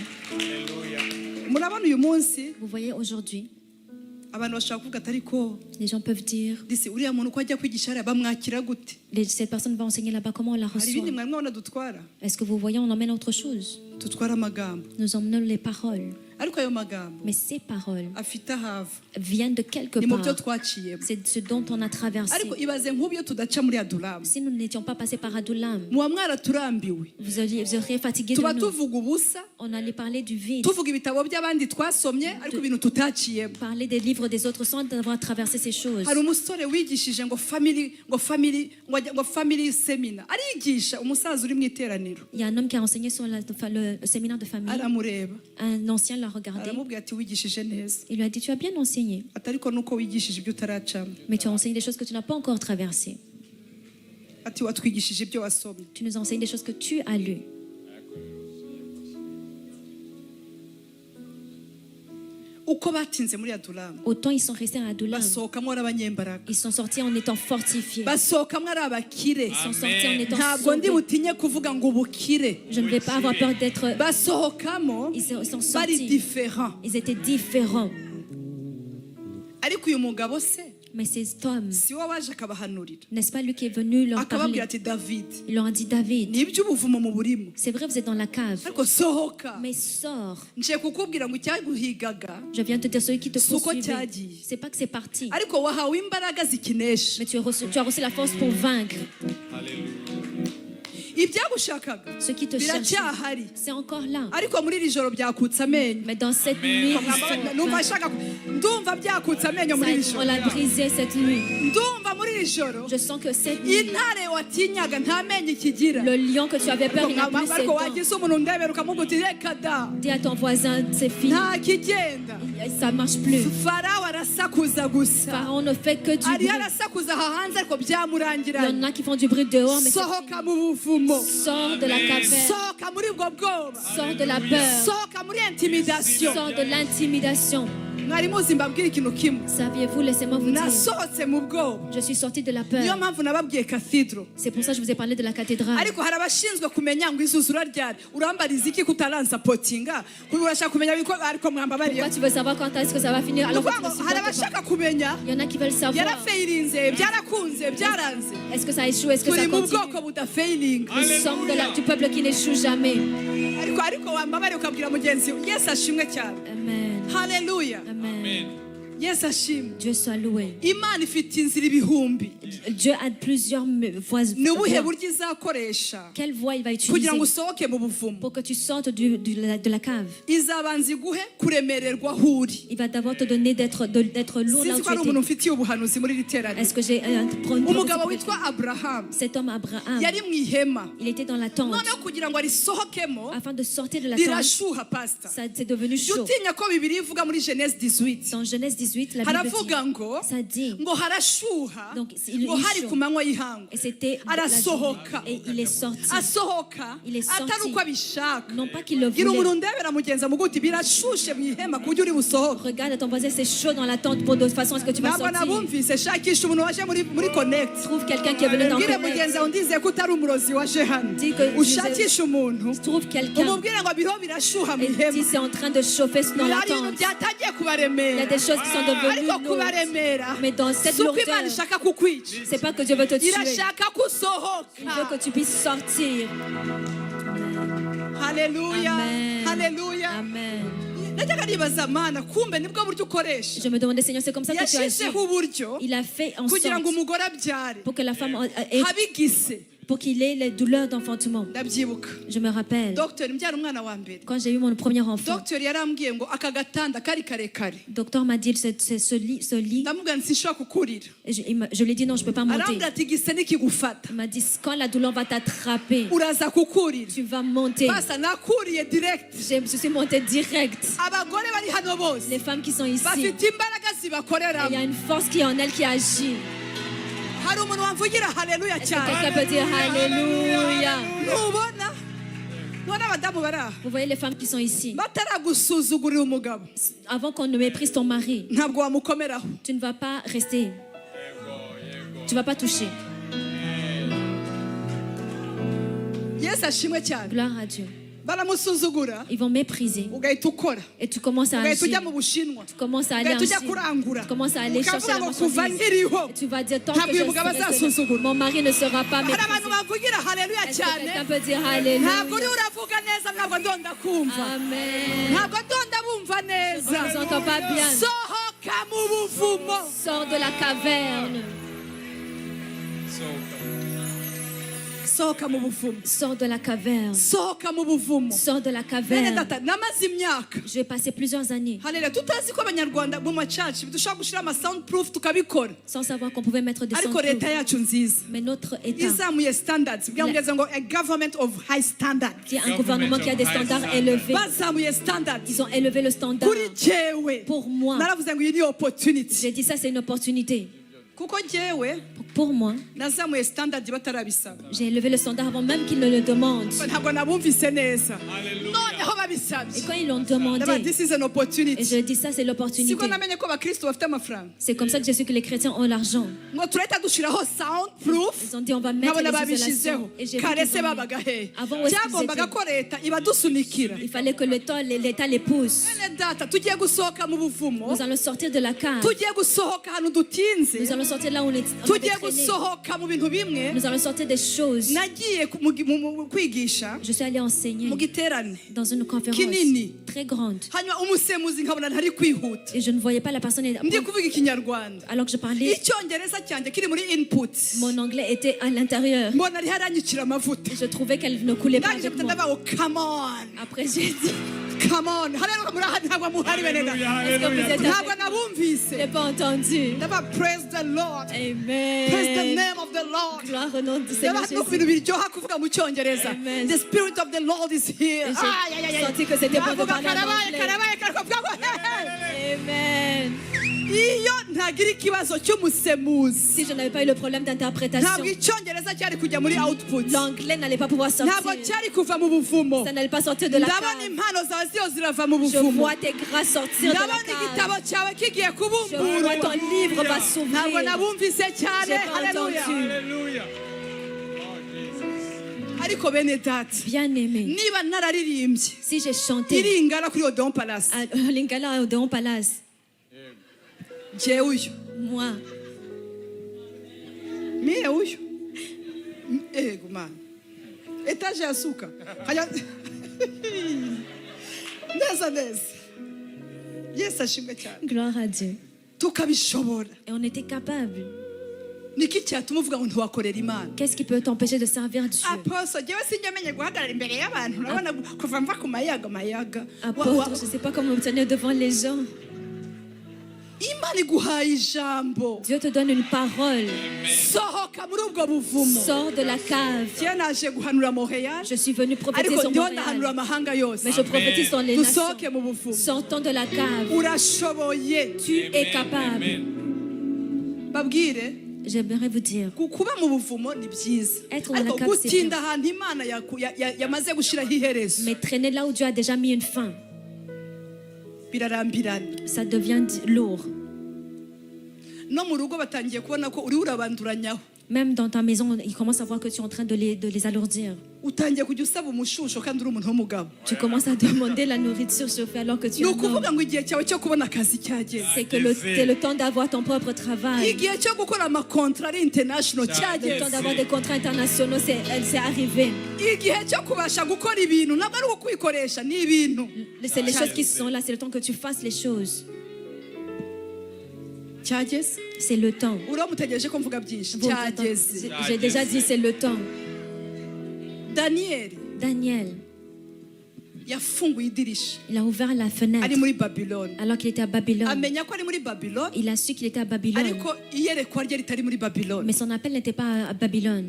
murabona uyu munsi Vous voyez, aujourd'hui, abantu bashaka kuvuga ati ariko les gens peuvent dire, disi uriya muntu ko ajya kwigisha hariya bamwakira gute cette personne va enseigner là-bas, comment on la hari ibindi reçoit? mwari mwabona dutwara Est-ce que vous voyez, on emmène autre chose? dutwara amagambo Nous emmenons les paroles. ariko ayo magambo Mais ces paroles afite ahava viennent de quelque ni mu byo part. twaciyemo C'est ce dont on a traversé. ariko ibaze nk'ubu iyo tudaca muri Adulamu Si nous n'étions pas passés par Adullam, muba mwaraturambiwe vous auriez fatigué de tuba nous. tuvuga ubusa On allait parler du vide, tuvuga ibitabo by'abandi twasomye ariko ibintu tutaciyemo parler des livres des autres sans avoir traversé ces choses. hari umusore wigishije ngo family seminar arigisha umusaza uri mu iteraniro Il y a un homme qui a enseigné sur le séminaire de famille. aramureba Un ancien l'a regardé. aramubwira ati wigishije neza Il lui a dit, tu as bien enseigné, ati ariko nuko wigishije ibyo utaracamo mais tu as enseigné des choses que tu n'as pas encore traversées. ati watwigishije ibyo wasomye Tu nous enseignes des choses que tu as lues. uko batinze muri Adulamu Autant ils sont restés à Adullam. basohokamo ari abanyembaraga Ils sont sortis en étant fortifiés. basohokamo ari abakire Ils sont sortis en étant ntabwo ndi sauvés. butinye kuvuga ngo ubukire Je ne vais pas avoir peur d'être... basohokamo Ils sont bari sortis. diferent Ils étaient différents. ariko uyu mugabo se Mais cet homme, si we waje akabahanurira n'est-ce pas lui qui est venu leur akababwira parler? ati David Ils leur ont dit, David, ni iby'ubuvumo mu burimo c'est vrai, vous êtes dans la cave, ariko sohoka mais sors. nje kukubwira ngo icyaguhigaga Je viens te dire, celui qui te Suko poursuivait, cyagiye. c'est pas que c'est parti, ariko wahawe imbaraga zikinesha mais tu as reçu la force pour vaincre. ibyagushakaga Ce qui te cherche, biracyahari c'est encore là. ariko muri iri joro byakutse amenyo Mais dans cette nuit, numva ashaka ndumva byakutse amenyo muri iri on joro l'a brisé cette nuit. ndumva muri iri joro Je sens que cette nuit, intare watinyaga nta menyo ikigira le lion que tu avais peur, il n'a plus ses ariko dents. wagize umuntu ndebera ukamuga uti reka da Dis à ton voisin, c'est fini. nta kigenda Ça marche plus. farawo arasakuza gusa Pharaon ne fait que du bruit. ariyo arasakuza aha hanze ariko Il y en byamurangiranye a qui font du bruit dehors, mais sohoka mu buvumo sors de la caverne, sohoka muri ubwo bwoba sors de la peur, sohoka muri intimidation sors de l'intimidation. mwari muzi mbabwira ikintu kimwe Saviez-vous, laissez-moi vous dire, nasohotse mu bwoba je suis sortie de la niyo peur. mpamvu nababwiye cathedral C'est pour ça que je vous ai parlé de la cathédrale. ariko hari abashinzwe kumenya ngo izuzura ryari urambariza iki kutaransapotinga urashaka kumenya biko ariko mwambabariye Pourquoi tu veux savoir quand est-ce que ça va finir alors que tu ne hari supportes pas? abashaka kumenya Il y en a qui veulent savoir. yarafeirinze byarakunze byaranze Est-ce que ça a échoué? Est-ce que turi ça mu continue? bwoko budafeiringa Nous sommes du peuple qui n'échoue jamais. ariko wambabariye ukabwira mugenzi we yesu ashimwe cyane Amen. haleluya Amen. yesu ashimwe Dieu soit loué. imana ifite inzira ibihumbi Dieu a plusieurs voies. ni ubuhe buryo izakoresha Quelle voie il va utiliser kugira ngo usohoke mu buvumo pour que tu sortes de la cave? izabanza iguhe kuremererwa aho uri Il va d'abord te donner d'être lourd là sinzi où ko ari tu umuntu étais. mfitiye ubuhanuzi muri iri teraniro Est-ce que j'ai un umugabo witwa aburahamu Cet homme Abraham, yari mu ihema il était dans la tente. noneho kugira ngo arisohokemo Afin de sortir de la tente, rirashuha pasita ça c'est devenu jya chaud. utinya ko bibiri ivuga muri genesi 18 Dans Genèse 18, la Bible haravuga ngo dit, ça dit, ngo harashuha donc il ngo hari chaud. ku manywa y'ihangu Et c'était la arasohoka journée. Et il est sorti. asohoka Il est sorti. atari uko abishaka Non pas qu'il le gira umuntu voulait. ndebera mugenza muguti birashushe mu ihema ku buryo uri busohoke Regarde à ton voisin, c'est chaud dans la tente pour de toute façon, est-ce que tu vas ntabwo sortir? nabumvise shakisha umuntu waje muri connect Trouve quelqu'un qui est venu dans bwire Connect. mugenza wawe ndizeye ko utari umurozi waje hano Dis que ushakishe umuntu Trouve quelqu'un umubwire ngo biriho birashuha mu et ihema dis c'est en train de chauffer dans la hari ibintu tente. byatangiye Il y a kubaremera des choses qui sont devenues ariko lourdes. kubaremera Mais dans cette si uko lourdeur, imana ishaka kukwica c'est pas que Dieu veut te tuer. irashaka ko usohoka Il veut que tu puisses sortir. haleluya Amen. haleluya Amen. najyaga nibaza mana kumbe nibwo buryo ukoresha Je me demandais, Seigneur, c'est comme ça que tu agis. yashyizeho uburyo Il a fait en kugira ngo sorte umugore abyare pour que la femme ait, habigise pour qu'il ait les douleurs d'enfantement. ndabyibuka Je me rappelle, dogiteri mbyara umwana wa mbere quand j'ai eu mon premier enfant, dogiteri yarambwiye ngo aka gatanda kari karekare le docteur m'a dit, c'est ce lit. ndamubwira nti sinshobora kukurira Et je lui ai dit, non, je ne peux pas monter. arambwira ati gise nikigufata Il m'a dit, quand la douleur va t'attraper, uraza kukurira tu vas monter. basa nakuriye direct Je suis montée direct. abagore bari hano bose Les femmes qui sont ici, il bafite imbaraga zibakoreramo y a une force qui est en elles qui agit. hari umuntu wamvugira haleluya Est-ce que cyane quelqu'un peut dire Alléluia? ntubona none abadamu bari aha Vous voyez les femmes qui sont ici. bataragusuzugurira umugabo Avant qu'on ne méprise ton mari, ntabwo wamukomeraho tu ne vas pas rester. Tu ne vas pas toucher. yesu ashimwe cyane Gloire à Dieu. baramusuzugura Ils vont mépriser. ugahita ukora Et tu commences à ugahita ujya agir. mu bushinwa Tu commences à aller en ugahita ujya Chine. kurangura Tu commences à aller chercher ukavuga la ngo kuva marchandise. nkiriho Et tu vas dire tant ntabwo que uyu je mugabo serai azasuzugura mon mari ne sera pas hari méprisé. abantu bavugira haleluya Est-ce que cyane quelqu'un peut dire ntabwo Alléluia? uriho uravuga neza ntabwo ndonda kumva Amen. ntabwo ndonda bumva Je neza ne vous entends pas bien. sohoka mu buvumo Sors de la caverne. sohoka mu buvumo Sors de la caverne. sohoka mu buvumo Sors de la bene caverne. data namaze imyaka J'ai passé plusieurs années haleluya tutazi ko abanyarwanda mu macaci dushobora gushyira ama soundproof tukabikora sans savoir qu'on pouvait mettre des ariko soundproofs. leta yacu nziza Mais notre État, izamuye standards bwamugeze ngo a government of high standard qui est un gouvernement qui a des standards élevés, bazamuye standards ils ont élevé le standard. kuri jyewe Pour moi, naravuze ngo iyi ni opportunity j'ai dit ça, c'est une opportunité. kuko jyewe Pour moi, nazamuye standard batarabisaba j'ai élevé le standard avant même qu'ils ne le demandent. ntabwo nabumvise neza noneho Et babisabye quand ils l'ont ndavuga demandé, this is an et opportunity je dis ça, c'est l'opportunité. siko namenye ko abakristo bafite amafaranga C'est comme ça que je sais que les chrétiens ont l'argent. ngo turahita dushyiraho soundproof Ils ont dit on va mettre nkabona les isolations. babishyizeho Et j'ai vu kare qu'ils se ont mis. babaga hehe Avant, où est-ce qu'ils byagombaga étaient? ko leta ibadusunikira Il fallait que l'État les pousse. bene data tugiye gusohoka mu buvumo Nous allons sortir de la cave. tugiye gusohoka ahantu dutinze Nous allons sortir là où on avait tugiye traîné. gusohoka mu bintu bimwe Nous allons sortir des choses. nagiye mu kwigisha Je suis allée enseigner mu giterane dans une conférence Kinini. très grande. hanyuma umusemuzi nkabona ntari kwihuta Et je ne voyais pas la personne. ndi kuvuga ikinyarwanda Alors que je parlais, icyongereza cyanjye kiri muri input mon anglais était à l'intérieur. mbona ariho aranyukira amavuta Et je trouvais qu'elle ne coulait pas ndangije avec mpita moi. ndavuga ngo come on Après, j'ai dit, come on haleluya muri aha ntabwo muhari bene data est-ce que vous êtes ntabwo avec moi? nabumvise Je n'ai pas entendu. ndavuga praise the lord praise the Amen. name of the lord Gloire au nom du Seigneur Ndabona no ku Jésus. bintu biryoha kuvuga mu cyongereza Amen. the spirit of the lord is here Et j'ai senti que c'était bon de Ndavuga parler en karabaye anglais. karabaye karavuga ngo hehe Amen. iyo ntagira ikibazo cy'umusemuzi Si je n'avais pas eu le problème d'interprétation, ntabwo icyongereza cyari kujya muri output l'anglais n'allait pas pouvoir ntabwo sortir. cyari kuva mu buvumo Ça n'allait pas sortir de la ndabona cave. impano zawe ziyo zirava mu Je buvumo vois tes grâces sortir de la ndabona igitabo cave. cyawe kigiye Je vois kubumburwa ton livre va ntabwo s'ouvrir. nabumvise cyane J'ai pas haleluya entendu. Hallelujah. ariko bene data Bien aimé. niba nararirimbye Si j'ai chanté iringana kuri Odeon Palace à Lingala Odeon Palace, jyewe uyu moi, miye uyu ego mana etaje yasuka neza neza yesu ashimwe cyane gloire à Dieu. tukabishobora Et on était capable. niki cyatuma uvuga ngo ntiwakorera imana Qu'est-ce qui peut t'empêcher de servir Dieu? aposo jyewe sinjya menye guhagarara imbere y'abantu urabona kuva mva ku mayaga Apôtre, je ne sais pas comment me tenir devant les gens. imana iguhaye ijambo Dieu te donne une parole. sohoka muri ubwo buvumo Sors de la cave. njye naje guhanura montreal Je suis venu prophétiser ariko sur ndiho ndahanura Montréal. amahanga yose Mais je prophétise dans les nations. dusohoke mu buvumo Sortons de la cave. urashoboye Tu es capable. babwire J'aimerais vous dire, kuba mu buvumo ni byiza Être dans la ariko cave, c'est gutinda bien. ahantu imana yamaze gushyiraho iherezo mais traîner là où Dieu a déjà mis une fin, birarambirana ça devient lourd. no mu rugo batangiye kubona ko uri urabanduranyaho Même dans ta maison, ils commencent à voir que tu es en train de les alourdir. utangiye kujya usaba umushusho kandi uri umuntu w'umugabo Tu commences à demander la nourriture chauffée alors que tu ni es un ukuvuga homme. ngo igihe cyawe cyo kubona akazi cyageze C'est que c'est le temps d'avoir ton propre travail. igihe cyo gukora amakontra ari international Le temps cyageze d'avoir des contrats internationaux, c'est arrivé. igihe cyo kubasha gukora ibintu ntabwo ari ukwikoresha ni ibintu C'est les choses qui sont là, c'est le temps que tu fasses les choses. cyageze C'est le temps. uramutegereje ko mvuga byinshi Vous cyageze J'ai déjà dit c'est le temps. daniyeli Daniel, yafunguye idirisha il a ouvert la ari fenêtre muri babiloni alors qu'il était à Babylone. amenya ko ari muri babiloni Il a su qu'il était à Babylone, ariko iyerekwa rye ritari muri babiloni mais son appel n'était pas à Babylone.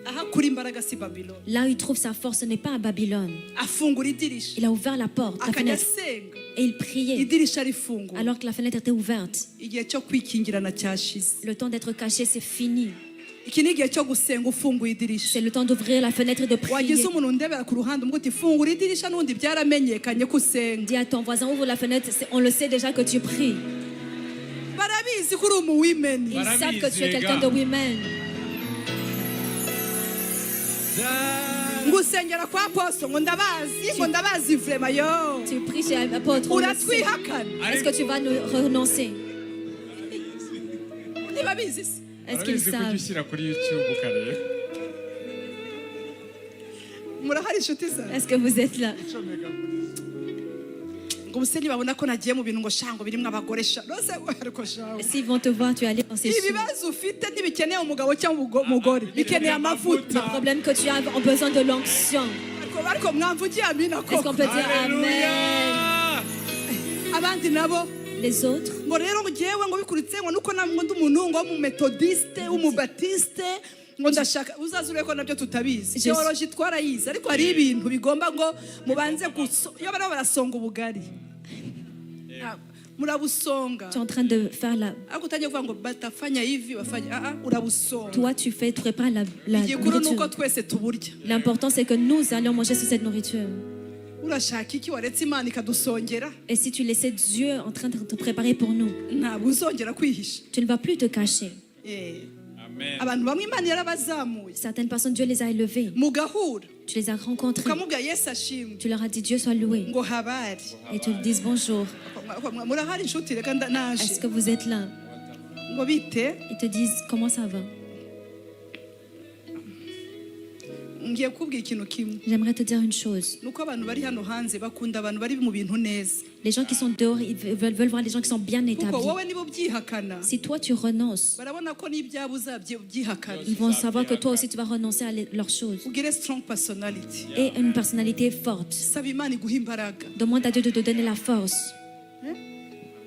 aha kuri imbaraga si babiloni Là où il trouve sa force, ce n'est pas à Babylone. afungura idirisha Il a ouvert la porte, la akajya fenêtre, asenga et il priait idirisha rifunguye alors que la fenêtre était ouverte. igihe cyo kwikingirana cyashize Le temps d'être caché, c'est fini. iki ni igihe cyo gusenga ufunguye idirisha C'est le temps d'ouvrir la fenêtre et de prier. wagize umuntu ndebera ku ruhande umwe uti fungura idirisha n'undi byaramenyekanye ko usenga Dis à ton voisin, ouvre la fenêtre. On le sait déjà que tu pries. barabizi ko uri umuwimeni Ils savent que tu es quelqu'un de women. ngo usengera kwa aposto ngo ndabazi vrema yo Tu pries chez l'apôtre. on le sait. uratwihakana Est-ce que tu vas nous renoncer? ntibabizi se Est-ce qu'ils Urabizi savent? kugishyira kuri YouTube kare. murahari inshuti zawe Est-ce que vous êtes là? ngo ubuse ntibabona ko nagiye mu bintu ngo shango birimo abagore rose ariko shango S'ils vont te voir, tu es allé dans ces choses. ibibazo ufite ntibikeneye umugabo cyangwa umugore bikeneye Les amavuta problèmes que tu as ont besoin de l'onction. ariko mwamvugiye amina Est-ce qu'on koko peut dire Amen? Alléluia. abandi nabo Les autres, ngo rero ngo ngewe ngo bikuritse ngo nuko ntabwo ndi umuntu ngo w'umumetodiste w'umubatiste ngo ndashaka uzaze urebe ko nabyo tutabizi teoloji twarayize ariko hari ibintu bigomba ngo mubanze iyo barimo barasonga ubugari murabusonga tu es en train de faire la... ariko utangiye kuvuga ngo batafanya hivi bafanya urabusonga Toi, tu prépares la igikuru ni uko nourriture. twese tuburya L'important, c'est que nous allons manger sur cette nourriture. urashaka iki waretse imana ikadusongera Et si tu laissais Dieu en train de te préparer pour nous, ntabwo uzongera kwihisha tu ne vas plus te cacher. Amen. abantu bamwe imana yarabazamuye Certaines personnes, Dieu les a élevées. mugahura Tu les as rencontrées. ukamubwira yesu ashimwe Tu leur as dit Dieu soit loué. ngo habari Et tu leur dis bonjour. murahari inshuti reka naje Est-ce que vous êtes là? ngo bite Ils te disent comment ça va. ngiye kukubwira ikintu kimwe J'aimerais te dire une chose. nuko abantu bari hano hanze bakunda abantu bari mu bintu neza Les gens qui sont dehors, ils veulent voir les gens qui sont bien kuko établis. wowe niba ubyihakana Si toi tu renonces, barabona ko n'ibyabo uzabyihakana ils vont savoir que toi aussi tu vas renoncer à leurs choses. ugire strong personality Et une personnalité forte. saba imana iguha imbaraga Demande à Dieu de te donner la force.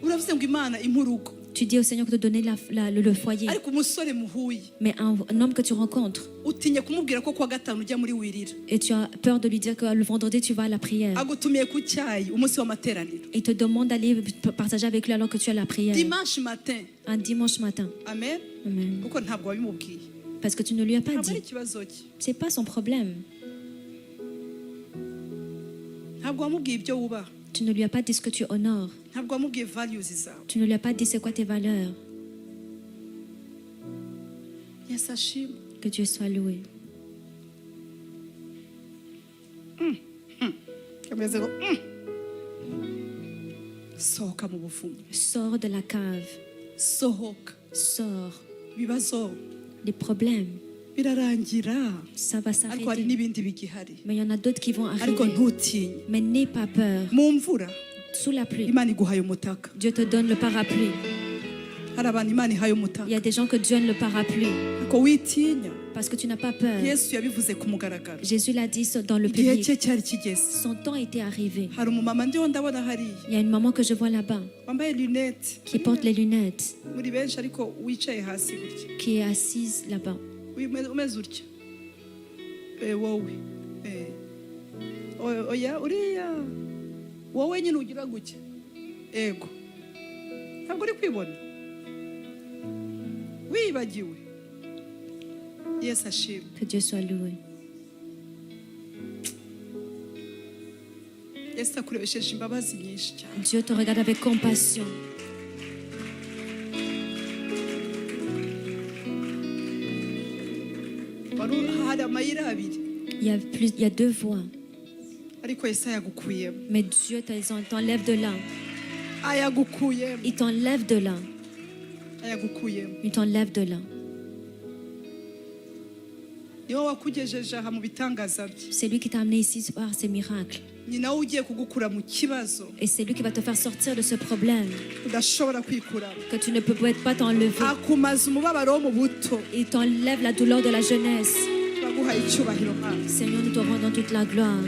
uravuze ngo imana impa urugo Tu dis au Seigneur de te donner le foyer. ariko umusore muhuye Mais un homme que tu rencontres utinya kumubwira ko kuwa gatanu ujya muri wirira et tu as peur de lui dire que le vendredi tu vas à la prière. agutumiye ku cyayi umunsi w'amateraniro Il te demande d'aller partager avec lui alors que tu es à la prière. dimanche matin Un dimanche matin. amen Amen. kuko ntabwo wabimubwiye Parce que tu ne lui as pas ntabwo ari dit. ikibazo cye C'est pas son problème. ntabwo wamubwiye ibyo wubaha Tu ne lui as pas dit ce que tu honores. ntabwo wamubwiye values zawe Tu ne lui as pas dit c'est quoi tes valeurs. yesu ashimwe Que Dieu soit loué. kameze ngo sohoka mu buvumo Sors de la cave. sohoka Sors. ibibazo Les problèmes, birarangira ça va ariko hari s'arrêter. n'ibindi bigihari Mais il y en a d'autres qui vont ariko arriver. ntutinye Mais n'aie pas peur. mu mvura Sous la pluie, imana iguhaye umutaka Dieu te donne le parapluie. hari abantu imana ihaye Il y umutaka a des gens que Dieu donne le parapluie. ariko witinya Parce que tu n'as pas peur. yesu yabivuze ku mugaragaro Jésus l'a dit dans le igihe public. cye cyari kigeze. Son temps était arrivé. hari umumama ndiho ndabona hariya Il y a une maman que je vois là-bas wambaye lunette qui porte les lunettes, muri benshi ariko wicaye hasi gutya qui est assise là-bas. umeze utya wowe oya uriya wowe nyine ugira gutya ego ntabwo uri kwibona wibagiwe. yesu ashimwe. Que Dieu soit loué. yesu akurebesheje imbabazi nyinshi cyane. Dieu te regarde avec compassion. hari amayira abiri Il y a deux voies. ariko yesu ayagukuyemo. Mais Dieu t'enlève de là. ayagukuyemo. Il t'enlève de là. ayagukuyemo. Il t'enlève de là. niwe wakugejeje aha mu bitangaza bye. C'est lui qui t'a amené ici par ses miracles. ni nawe ugiye kugukura mu kibazo Et c'est lui qui va te faire sortir de ce problème udashobora kwikuramo. que tu ne peux pas t'enlever. akumaza umubabaro wo mu buto. Il t'enlève la douleur de la jeunesse. turaguhaye icyubahiro Mana. Seigneur, nous te rendons toute la gloire.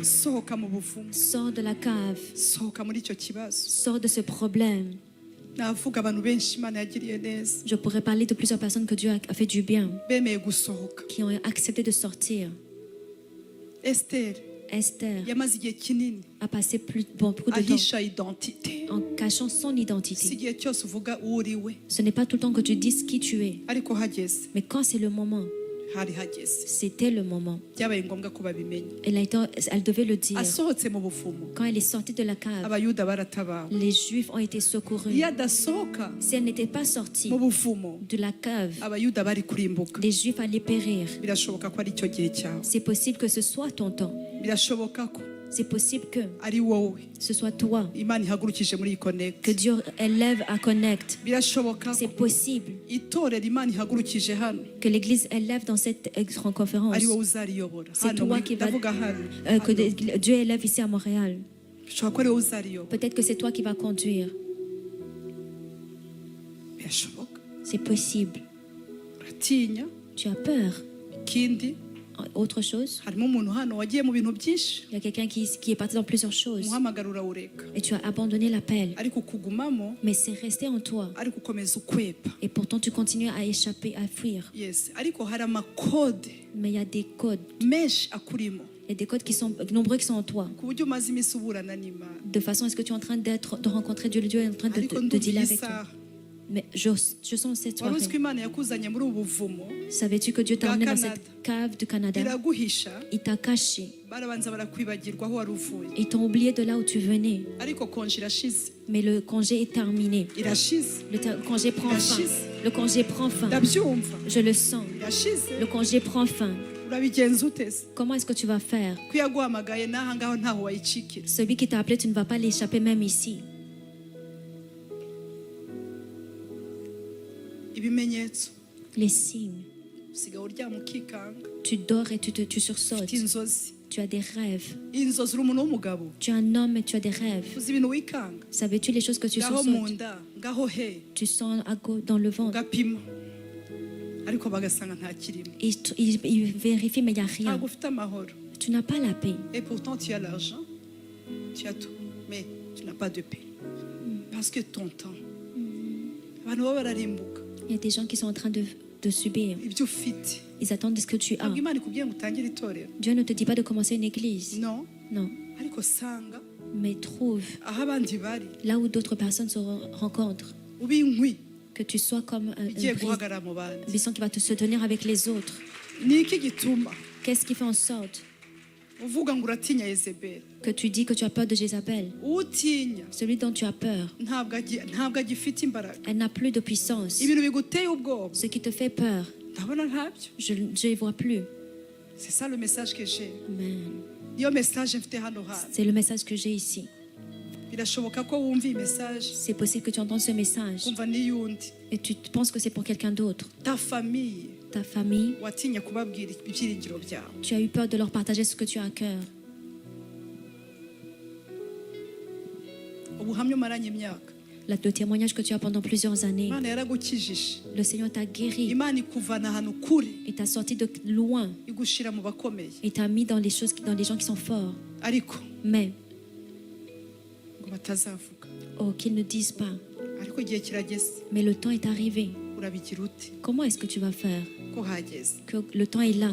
sohoka mu buvumo. Sors de la cave. sohoka muri icyo kibazo. Sors de ce problème. navuga abantu benshi Imana yagiriye neza Je pourrais parler de plusieurs personnes que Dieu a fait du bien, bemeye gusohoka. qui ont accepté de sortir. Esther Esther yamaze igihe kinini a passé beaucoup de temps ahisha identite. en cachant son si identité. igihe cyose uvuga uwo uri we Ce n'est pas tout le temps que tu dises qui tu es. ariko hageze Mais quand c'est le moment, hari hageze c'était le moment. byabaye ngombwa ko babimenya. Elle devait le dire. asohotse mu buvumo Quand elle est sortie de la cave, abayuda baratabawe. les Juifs ont été secourus. iyo adasohoka Si elle n'était pas sortie mu buvumo de la cave, abayuda bari kurimbuka. les Juifs allaient périr. birashoboka ko ari cyo gihe cyawe. C'est possible que ce soit ton temps. birashoboka ko C'est possible que ari wowe ce soit toi imana ihagurukije muri iyi connect. que Dieu élève à Connect. birashoboka C'est ko possible itorero imana ihagurukije hano que l'Église élève dans cette conférence. ari wowe uzariyobora. C'est hano toi qui vas- ndavuga hano Que Dieu élève ici à Montréal. bishobora ko ari wowe uzariyobora. Peut-être que c'est toi qui vas conduire. birashoboka. C'est possible. uratinya. Tu as peur. ikindi Autre chose, harimo umuntu hano wagiye mu bintu byinshi il y a quelqu'un qui est parti dans plusieurs choses umuhamagaro urawureka et tu as abandonné l'appel. ariko ukugumamo Mais c'est resté en toi. ariko ukomeza ukwepa. Et pourtant, tu continues à échapper, à fuir. yes ariko hari amakode Mais il y a des codes. menshi akurimo Il y a des codes qui sont nombreux qui sont en toi. ku buryo umaze iminsi uburana n'imana. De façon à ce que tu es en train de rencontrer Dieu. Dieu est en train ariko de ndumva dealer iyi avec toi. saha Mais je sens cette wari uzi ko soirée. imana yakuzanye muri ubu buvumo Savais-tu que Dieu t'a Au emmené dans Canada. cette cave du Canada? iraguhisha. Il t'a caché. barabanza barakwibagirwa aho wari uvuye Ils t'ont oublié de là où tu venais. ariko konje irashize. Mais le congé est terminé. irashize. Congé prend fin. Le congé prend fin. ndabyumva. Je le sens. irashize. Le congé prend fin. urabigenza uteze. Comment est-ce que tu vas faire? ko yaguhamagaye n'aha ngaho ntaho wayicikira. Celui qui t'a appelé, tu ne vas pas l'échapper même ici. ibimenyetso Les signes. usigaye uryama ukikanga. Tu dors et tu sursautes. ufite inzozi. Tu as des rêves. inzozi uri umuntu w'umugabo. Tu es un homme et tu as des rêves. uzi ibintu wikanga. Savais-tu les choses que tu ngaho mu sursautes? nda ngaho he Tu sens dans le ventre. ugapima ariko bagasanga nta kirimo. Ils vérifient, mais il n'y a rien. ntabwo ufite amahoro. Tu n'as pas la paix. et pourtant tu as l'argent tu as tout mais tu n'as pas de paix parce que ton temps abantu baba bararimbuka. Il y a des gens qui sont en train de subir. ibyo ufite Ils attendent ce que tu as. ntabwo imana ikubwiye ngo utangire itorero. Dieu ne te dit pas de commencer une église. non Non. ariko sanga Mais trouve aho abandi bari là où d'autres personnes se rencontrent. ube inkwi Que tu sois comme igiye un guhagarara mu bandi. buisson qui va te soutenir avec les autres. ni iki gituma Qu'est-ce qui fait en sorte uvuga ngo uratinya Yezebeli. que tu dis que tu as peur de Jézabel? utinya Celui dont tu as peur, ntabwo agifite imbaraga. elle n'a plus de puissance. ibintu biguteye ubwoba Ce qui te fait peur, ndabona ntabyo. je ne les vois plus. c'est ça le message que j'ai. Amen. niyo message mfite hano hantu. C'est le message que j'ai ici. birashoboka ko wumva iyi message C'est possible que tu entends ce message kumva n'iyundi. et tu penses que c'est pour quelqu'un d'autre. ta famille Ta famille, watinya kubabwira ibyiringiro byawe. tu as eu peur de leur partager ce que tu as à cœur. ubuhamya umaranye imyaka Le témoignage que tu as pendant plusieurs années. Imana yaragukijije. Le Seigneur t'a guéri. Imana ikuvana ahantu kure Il t'a sorti de loin. igushira mu bakomeye. Il t'a mis dans les choses, dans les gens qui sont forts. Ariko Mais, ngo batazavuga. oh, qu'ils ne disent pas. Ariko igihe kirageze. Mais le temps est arrivé. Urabigira ute? Comment est-ce que tu vas faire? Ko hageze. Que le temps est là.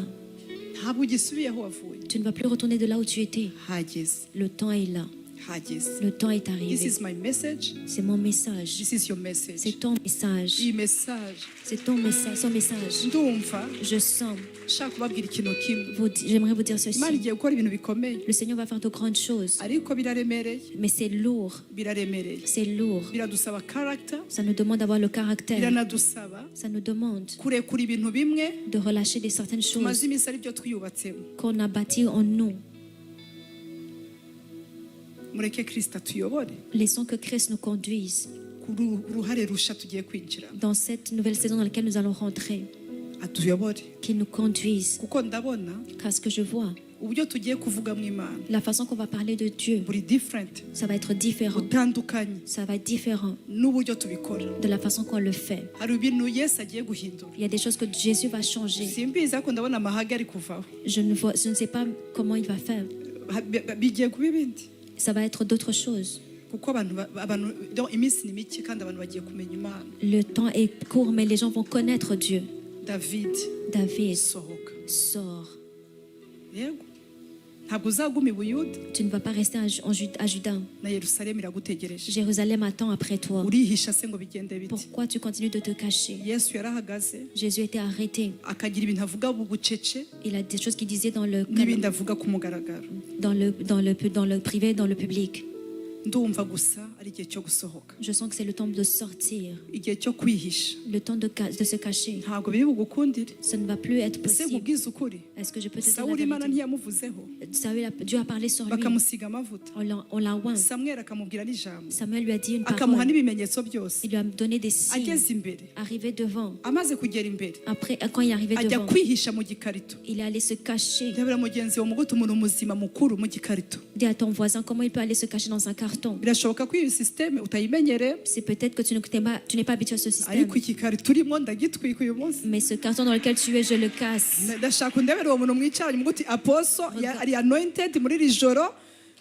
Ntabwo ugisubiye aho wavuye. Tu ne vas plus retourner de là où tu étais. Hageze. Le temps est là. Hageze. Le temps est This arrivé. is my message. C'est mon message. This is your message. C'est ton message. Iyi message C'est ton message, son message. ndumva Je sens. nshaka kubabwira ikintu kimwe. J'aimerais vous dire ceci. Imana igiye gukora ibintu bikomeye Le Seigneur va faire de grandes choses. ariko biraremereye. Mais c'est lourd. Biraremereye. C'est lourd. Biradusaba character. Ça nous demande d'avoir le caractère. Biranadusaba Ça nous demande kurekura ibintu bimwe de relâcher des certaines tumaze choses iminsi ari byo twiyubatsemo. qu'on a bâties en nous. Mureke Kristo atuyobore Laissons que Christ nous conduise ku ruhare rusha tugiye kwinjira. dans cette nouvelle saison dans laquelle nous allons rentrer. Atuyobore Qu'il nous conduise. kuko ndabona Car ce que je vois, uburyo tugiye kuvuga mu Imana la façon qu'on va parler de Dieu, buri different ça va être différent. butandukanye Ça va être différent n'uburyo tubikora. de la façon qu'on le fait. Hari ibintu Yesu agiye guhindura. Il y a des choses que Jésus va changer. Simbizi ariko ndabona amahage ari kuvaho. Je ne sais pas comment il va faire. Bigiye kuba ibindi Ça va être d'autres choses. kuko abantu donc iminsi ni mike kandi abantu bagiye kumenya Imana. Le temps est court, mais les gens vont connaître Dieu. David David, sohoka. sors. Yego ntabwo uzaguma i Buyuda Tu ne vas pas rester à Juda. na Yerusalemu iragutegereje. Jérusalem attend après toi. Urihisha se ngo bigende bite? Pourquoi tu continues de te cacher? Yesu yarahagaze Jésus était arrêté. akagira ibintu avuga bugucece Il a des choses qu'il disait dans le n'ibindi avuga ku mugaragaro. dans le privé, dans le public. Ndumva gusa ari igihe cyo gusohoka, Je sens que c'est le temps de sortir, igihe cyo kwihisha. le temps de se cacher. Ntabwo biri bugukundire. Ça ne va plus être Ese possible. nkubwize ukuri, Est-ce que je peux te dire Sawuli la Imana vérité? ntiyamuvuzeho Dieu a parlé sur lui. bakamusiga amavuta. On l'a oint. Samweli akamubwira n'ijambo Samuel lui a dit une akamuha parole. n'ibimenyetso byose. Il lui a donné des signes. Ageze imbere, Arrivé devant. amaze kugera imbere, Après, quand il est arrivé ajya devant, kwihisha mu gikarito. il est allé se cacher. Ndabira mugenzi wawe mugutu umuntu muzima mukuru mu gikarito. Dis à ton voisin comment il peut aller se cacher dans un carton. Birashoboka ko iyi systeme utayimenyereye, C'est peut-être que tu n'es pas habitué à ce système. ariko iki gikarito urimo ndagitwika uyu munsi. Mais ce carton dans lequel tu es, je le casse. Ndashaka undebere uwo muntu mwicaranye muguti aposo ari anointed muri iri joro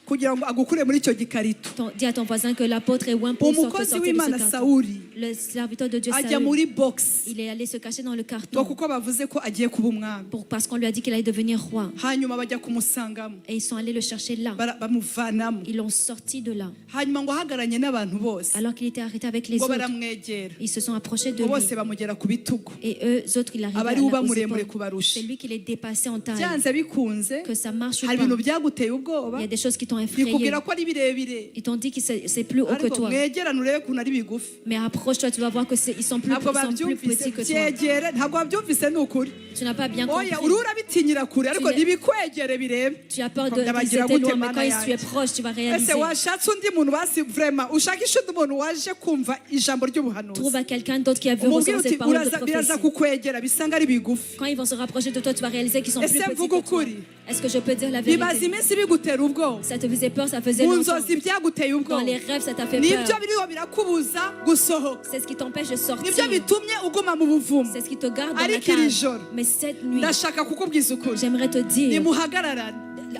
kugira ngo agukure muri icyo gikarito. Dis à ton voisin que l'apôtre est oint pour Umukozi sortir de ce w'Imana carton. Sawuli Le serviteur de Dieu ajya Saül, muri box il est allé se cacher dans le ngo carton kuko bavuze ko agiye kuba umwami. parce qu'on lui a dit qu'il allait devenir roi. Hanyuma bajya kumusangamo Et ils sont allés le chercher là. bamuvanamo. Ils l'ont sorti de là. Hanyuma ngo ahagararanye n'abantu bose Alors qu'il était arrêté avec les ngo autres, baramwegera ils se sont approchés de ngo bose lui. bamugera ku bitugu. Et eux autres, il arrivait Abari uba aux muremure épaules. kubarusha. C'est lui qui les dépassait en taille. Byanze bikunze Que ça marche ou hari ibintu pas. byaguteye ubwoba Il y a des choses qui t'ont effrayé. bikubwira ko ari birebire, Ils t'ont dit que c'est plus haut que ariko toi. mwegerane urebe ukuntu ari bigufi. Mais approche-toi, tu vas voir que ils sont plus Ntabwo petits babyumvise que toi. byegere, ntabwo babyumvise ni ukuri. Tu n'as pas bien compris. Oya urura bitinyira kure ariko Tu n'es- ntibikwegere birebe. Tu as peur de Ndabagira qu'ils étaient gute loin, mais mana quand tu es yanjye? proche, tu vas réaliser. Ese washatse undi muntu basi vraiment ushakisha undi muntu waje kumva ijambo ry'ubuhanuzi, Trouve à quelqu'un d'autre qui a vu umubwire recevoir uti cette parole de biraza prophétie. kukwegera bisanga ari bigufi. Quand ils vont se rapprocher de toi, tu vas réaliser qu'ils sont plus Ese petits mvuga que toi. ukuri, Est-ce que je peux dire la bimaze vérité? iminsi bigutera ubwoba, Ça te faisait peur, ça faisait mu longtemps. nzozi byaguteye Dans ubwoba, les rêves, ça t'a fait nibyo peur. biriho birakubuza gusohoka, C'est ce qui t'empêche de nibyo sortir. bitumye uguma mu buvumo. C'est ce qui te garde dans la Ariko iri cage. joro Mais cette nuit, ndashaka kukubwiza ukuri, j'aimerais te dire, nimuhagararane,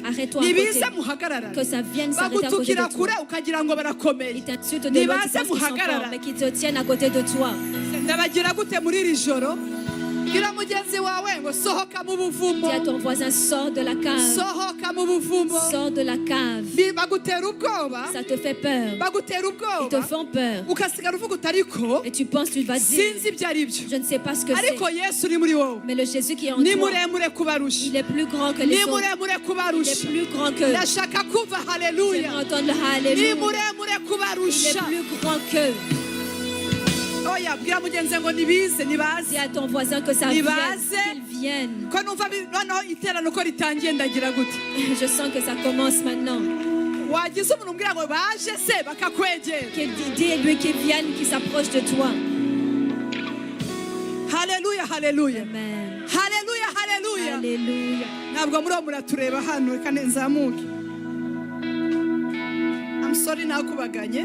arrête-toi à côté. nibize muhagararane, Que ça vienne s'arrêter à côté bagutukira de kure toi. ukagira ngo barakomeye. Ils t'insultent de loin, tu Nibaze penses qu'ils sont forts, muhagararane. mais qu'ils te tiennent à côté de toi. Ndabagira gute muri iri joro? Bwira mugenzi wawe ngo sohoka mu buvumo, Dis à ton voisin, sors de la cave. sohoka mu buvumo. Sors de la cave. Bagutera ubwoba, Ça te fait peur. bagutera Ils te ubwoba, font peur. ukasigara uvuga uti ariko Et tu penses, tu vas dire, sinzi ibyo ari byo, je ne sais pas ce que ariko c'est. Yesu uri muri wowe Mais le Jésus qui est en ni toi, muremure kubarusha, il est plus grand que ni les autres. muremure Il est kubarusha. plus grand que. Ndashaka kumva haleluya, J'aimerais entendre le ni Alléluia. muremure Il est kubarusha. plus grand que. Oya bwira mugenzi ngo nibize nibaze, Dis à ton voisin que ça Il vienne. va, Qu'il vienne. ko numva noneho iterano ko ritangiye ndagira gute? Je sens que ça commence maintenant. Wagize umuntu umbwira ngo baje se bakakwegera. Dis-lui qu'il vienne, qu'il s'approche de toi. Haleluya haleluya Amen. haleluya haleluya. Alléluia. Ntabwo muri muratureba hano, reka nzamuke. I'm sorry nakubaganye.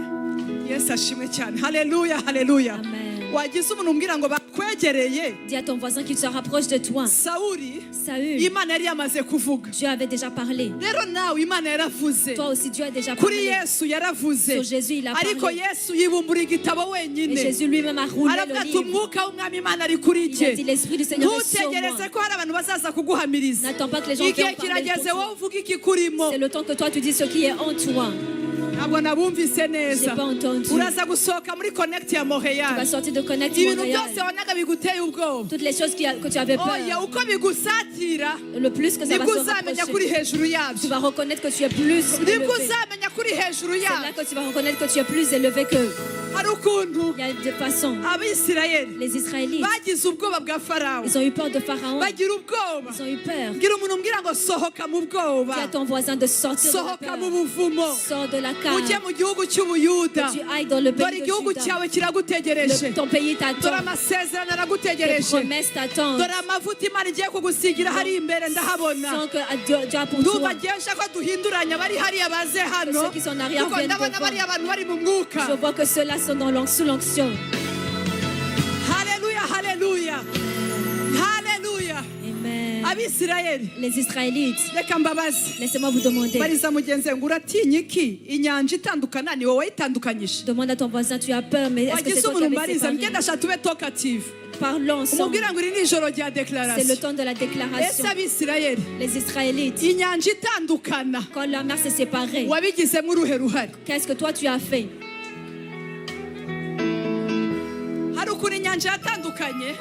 Yesu ashimwe cyane. Haleluya, haleluya. Amen. Wagize umuntu umbwira ngo bakwegereye. Dis à ton voisin qu'il se rapproche de toi. Sawuli, Saül, Imana yari yamaze kuvuga. Dieu avait déjà parlé. Rero nawe Imana yaravuze. Toi aussi, Dieu a déjà Kuri parlé. Yesu yaravuze. Sur Jésus, il a Ariko parlé. Yesu yibumbura igitabo Et wenyine. Jésus lui-même a roulé Aravuga le ati livre. umwuka w'umwami Imana ari kuri Il a jye. dit, l'Esprit du Seigneur est sur moi. Ntutegereze ko hari abantu bazaza kuguhamiriza. N'attends pas que les gens viennent Igihe parler kirageze pour wowe toi. uvuga iki kurimo. C'est le temps que toi, tu dis ce qui est en toi. Ntabwo nabumvise Je neza. n'ai pas entendu. Uraza gusohoka muri connect ya Tu vas Montreal. sortir de Connect Ibintu Montréal. byose wabonaga biguteye ubwoba. Toutes les choses que tu avais Oya, peur. uko bigusatira Le plus que ça va nibwo se uzamenya kuri rapprocher. hejuru Tu yabyo. vas reconnaître que tu es plus Nibwo élevé. uzamenya kuri hejuru C'est là yabyo. que tu vas reconnaître que tu es plus élevé qu'eux. Hari ukuntu Il y a deux façons. Abisirayeli Les Israélites, bagize ubwoba bwa Farawo. ils ont eu peur de Pharaon. Bagira ubwoba. Ils ont eu peur. Bwira umuntu umbwira ngo sohoka mu bwoba. Dis à ton voisin de sortir de la Sohoka mu peur. buvumo. Sors de la Ujye cave. mu gihugu cy'Ubuyuda. Que tu ailles dans le Dore pays de igihugu Juda. cyawe kiragutegereje. Ton pays Dore t'attend. amasezerano Les aragutegereje. promesses t'attendent. Dore amavuta Imana igiye kugusigira hari imbere ndahabona. Sans que Dieu a pour Ndumva toi. ngiye nshaka ko duhinduranya bari hariya baze hano. Ceux qui sont en arrière Kuko viennent ndabona devant. bariya abantu bari mu mwuka. Je vois que ceux-là sont sous l'onction. Haleluya, haleluya. Haleluya. Amen. Abisirayeli, Les Israélites, reka mbabazi. laissez-moi vous demander. Bariza mugenzi ngo uratinya iki? Inyanja itandukana ni wowe wayitandukanyije. Demande à ton voisin, tu as peur, mais est-ce que Wagize c'est toi qui umuntu avais mbariza séparé? mugenda ashaka tube talkative. Parlons ensemble. Umubwira ngo iri ni ijoro rya C'est le declaration. temps de la déclaration. Ese Abisirayeli, Les Israélites, inyanja itandukana quand la mer s'est séparée, wabigizemo uruhe ruhare? qu'est-ce que toi tu as fait? Hari ukuntu inyanja yatandukanye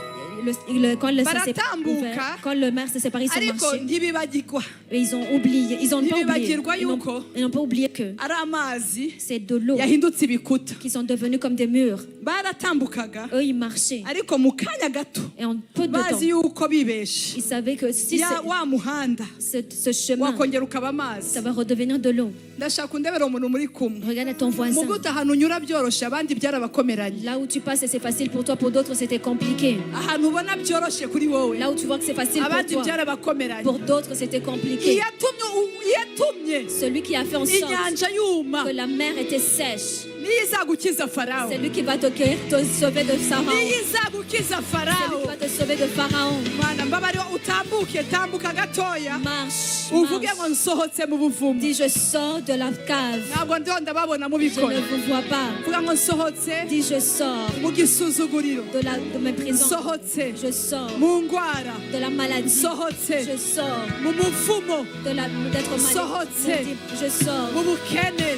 Quand le mer s'est Baratambuka. ouvert, quand le mer s'est séparé, ils sont ariko marchés. ntibibagirwa Et ils ont oublié, ils n'ont pas oublié. Ntibibagirwa yuko Ils n'ont pas oublié que ari amazi c'est de l'eau yahindutse ibikuta. qui sont devenus comme des murs. Baratambukaga Eux, ils marchaient. ariko mu kanya gato Et en peu de temps, bazi yuko bibeshe ils savaient que si wa muhanda ce chemin, wakongera ukaba amazi. ça va redevenir de l'eau. Ndashaka undebera umuntu muri kumwe. Regarde ton voisin. Mu gute ahantu unyura byoroshye abandi byarabakomeranye. Là où tu passes, c'est facile pour toi, pour d'autres, c'était compliqué. Ahantu ubona byoroshye kuri wowe Là où tu vois que c'est facile pour abandi toi, byarabakomeranye. pour d'autres, c'était compliqué. iyatumye Celui qui a fait en sorte inyanja yuma que la mer était sèche, niyo izagukiza Farawo. c'est lui qui va te sauver de Pharaon. Niyo izagukiza C'est lui Farawo. qui va te sauver de Pharaon. Mana mbabarira utambuke tambuka gatoya Marche, uvuge ngo marche. nsohotse mu buvumo. Dis, je sors de la cave. Ntabwo ndiho ndababona Je mubikora. ne vous vois pas. Vuga ngo nsohotse Dis, je sors mu gisuzuguriro. de mes prisons. Nsohotse Je sors mu ndwara. de la maladie. Nsohotse Je sors mu muvumo. d'être malade. Sohotse. Je sors Mu bukene.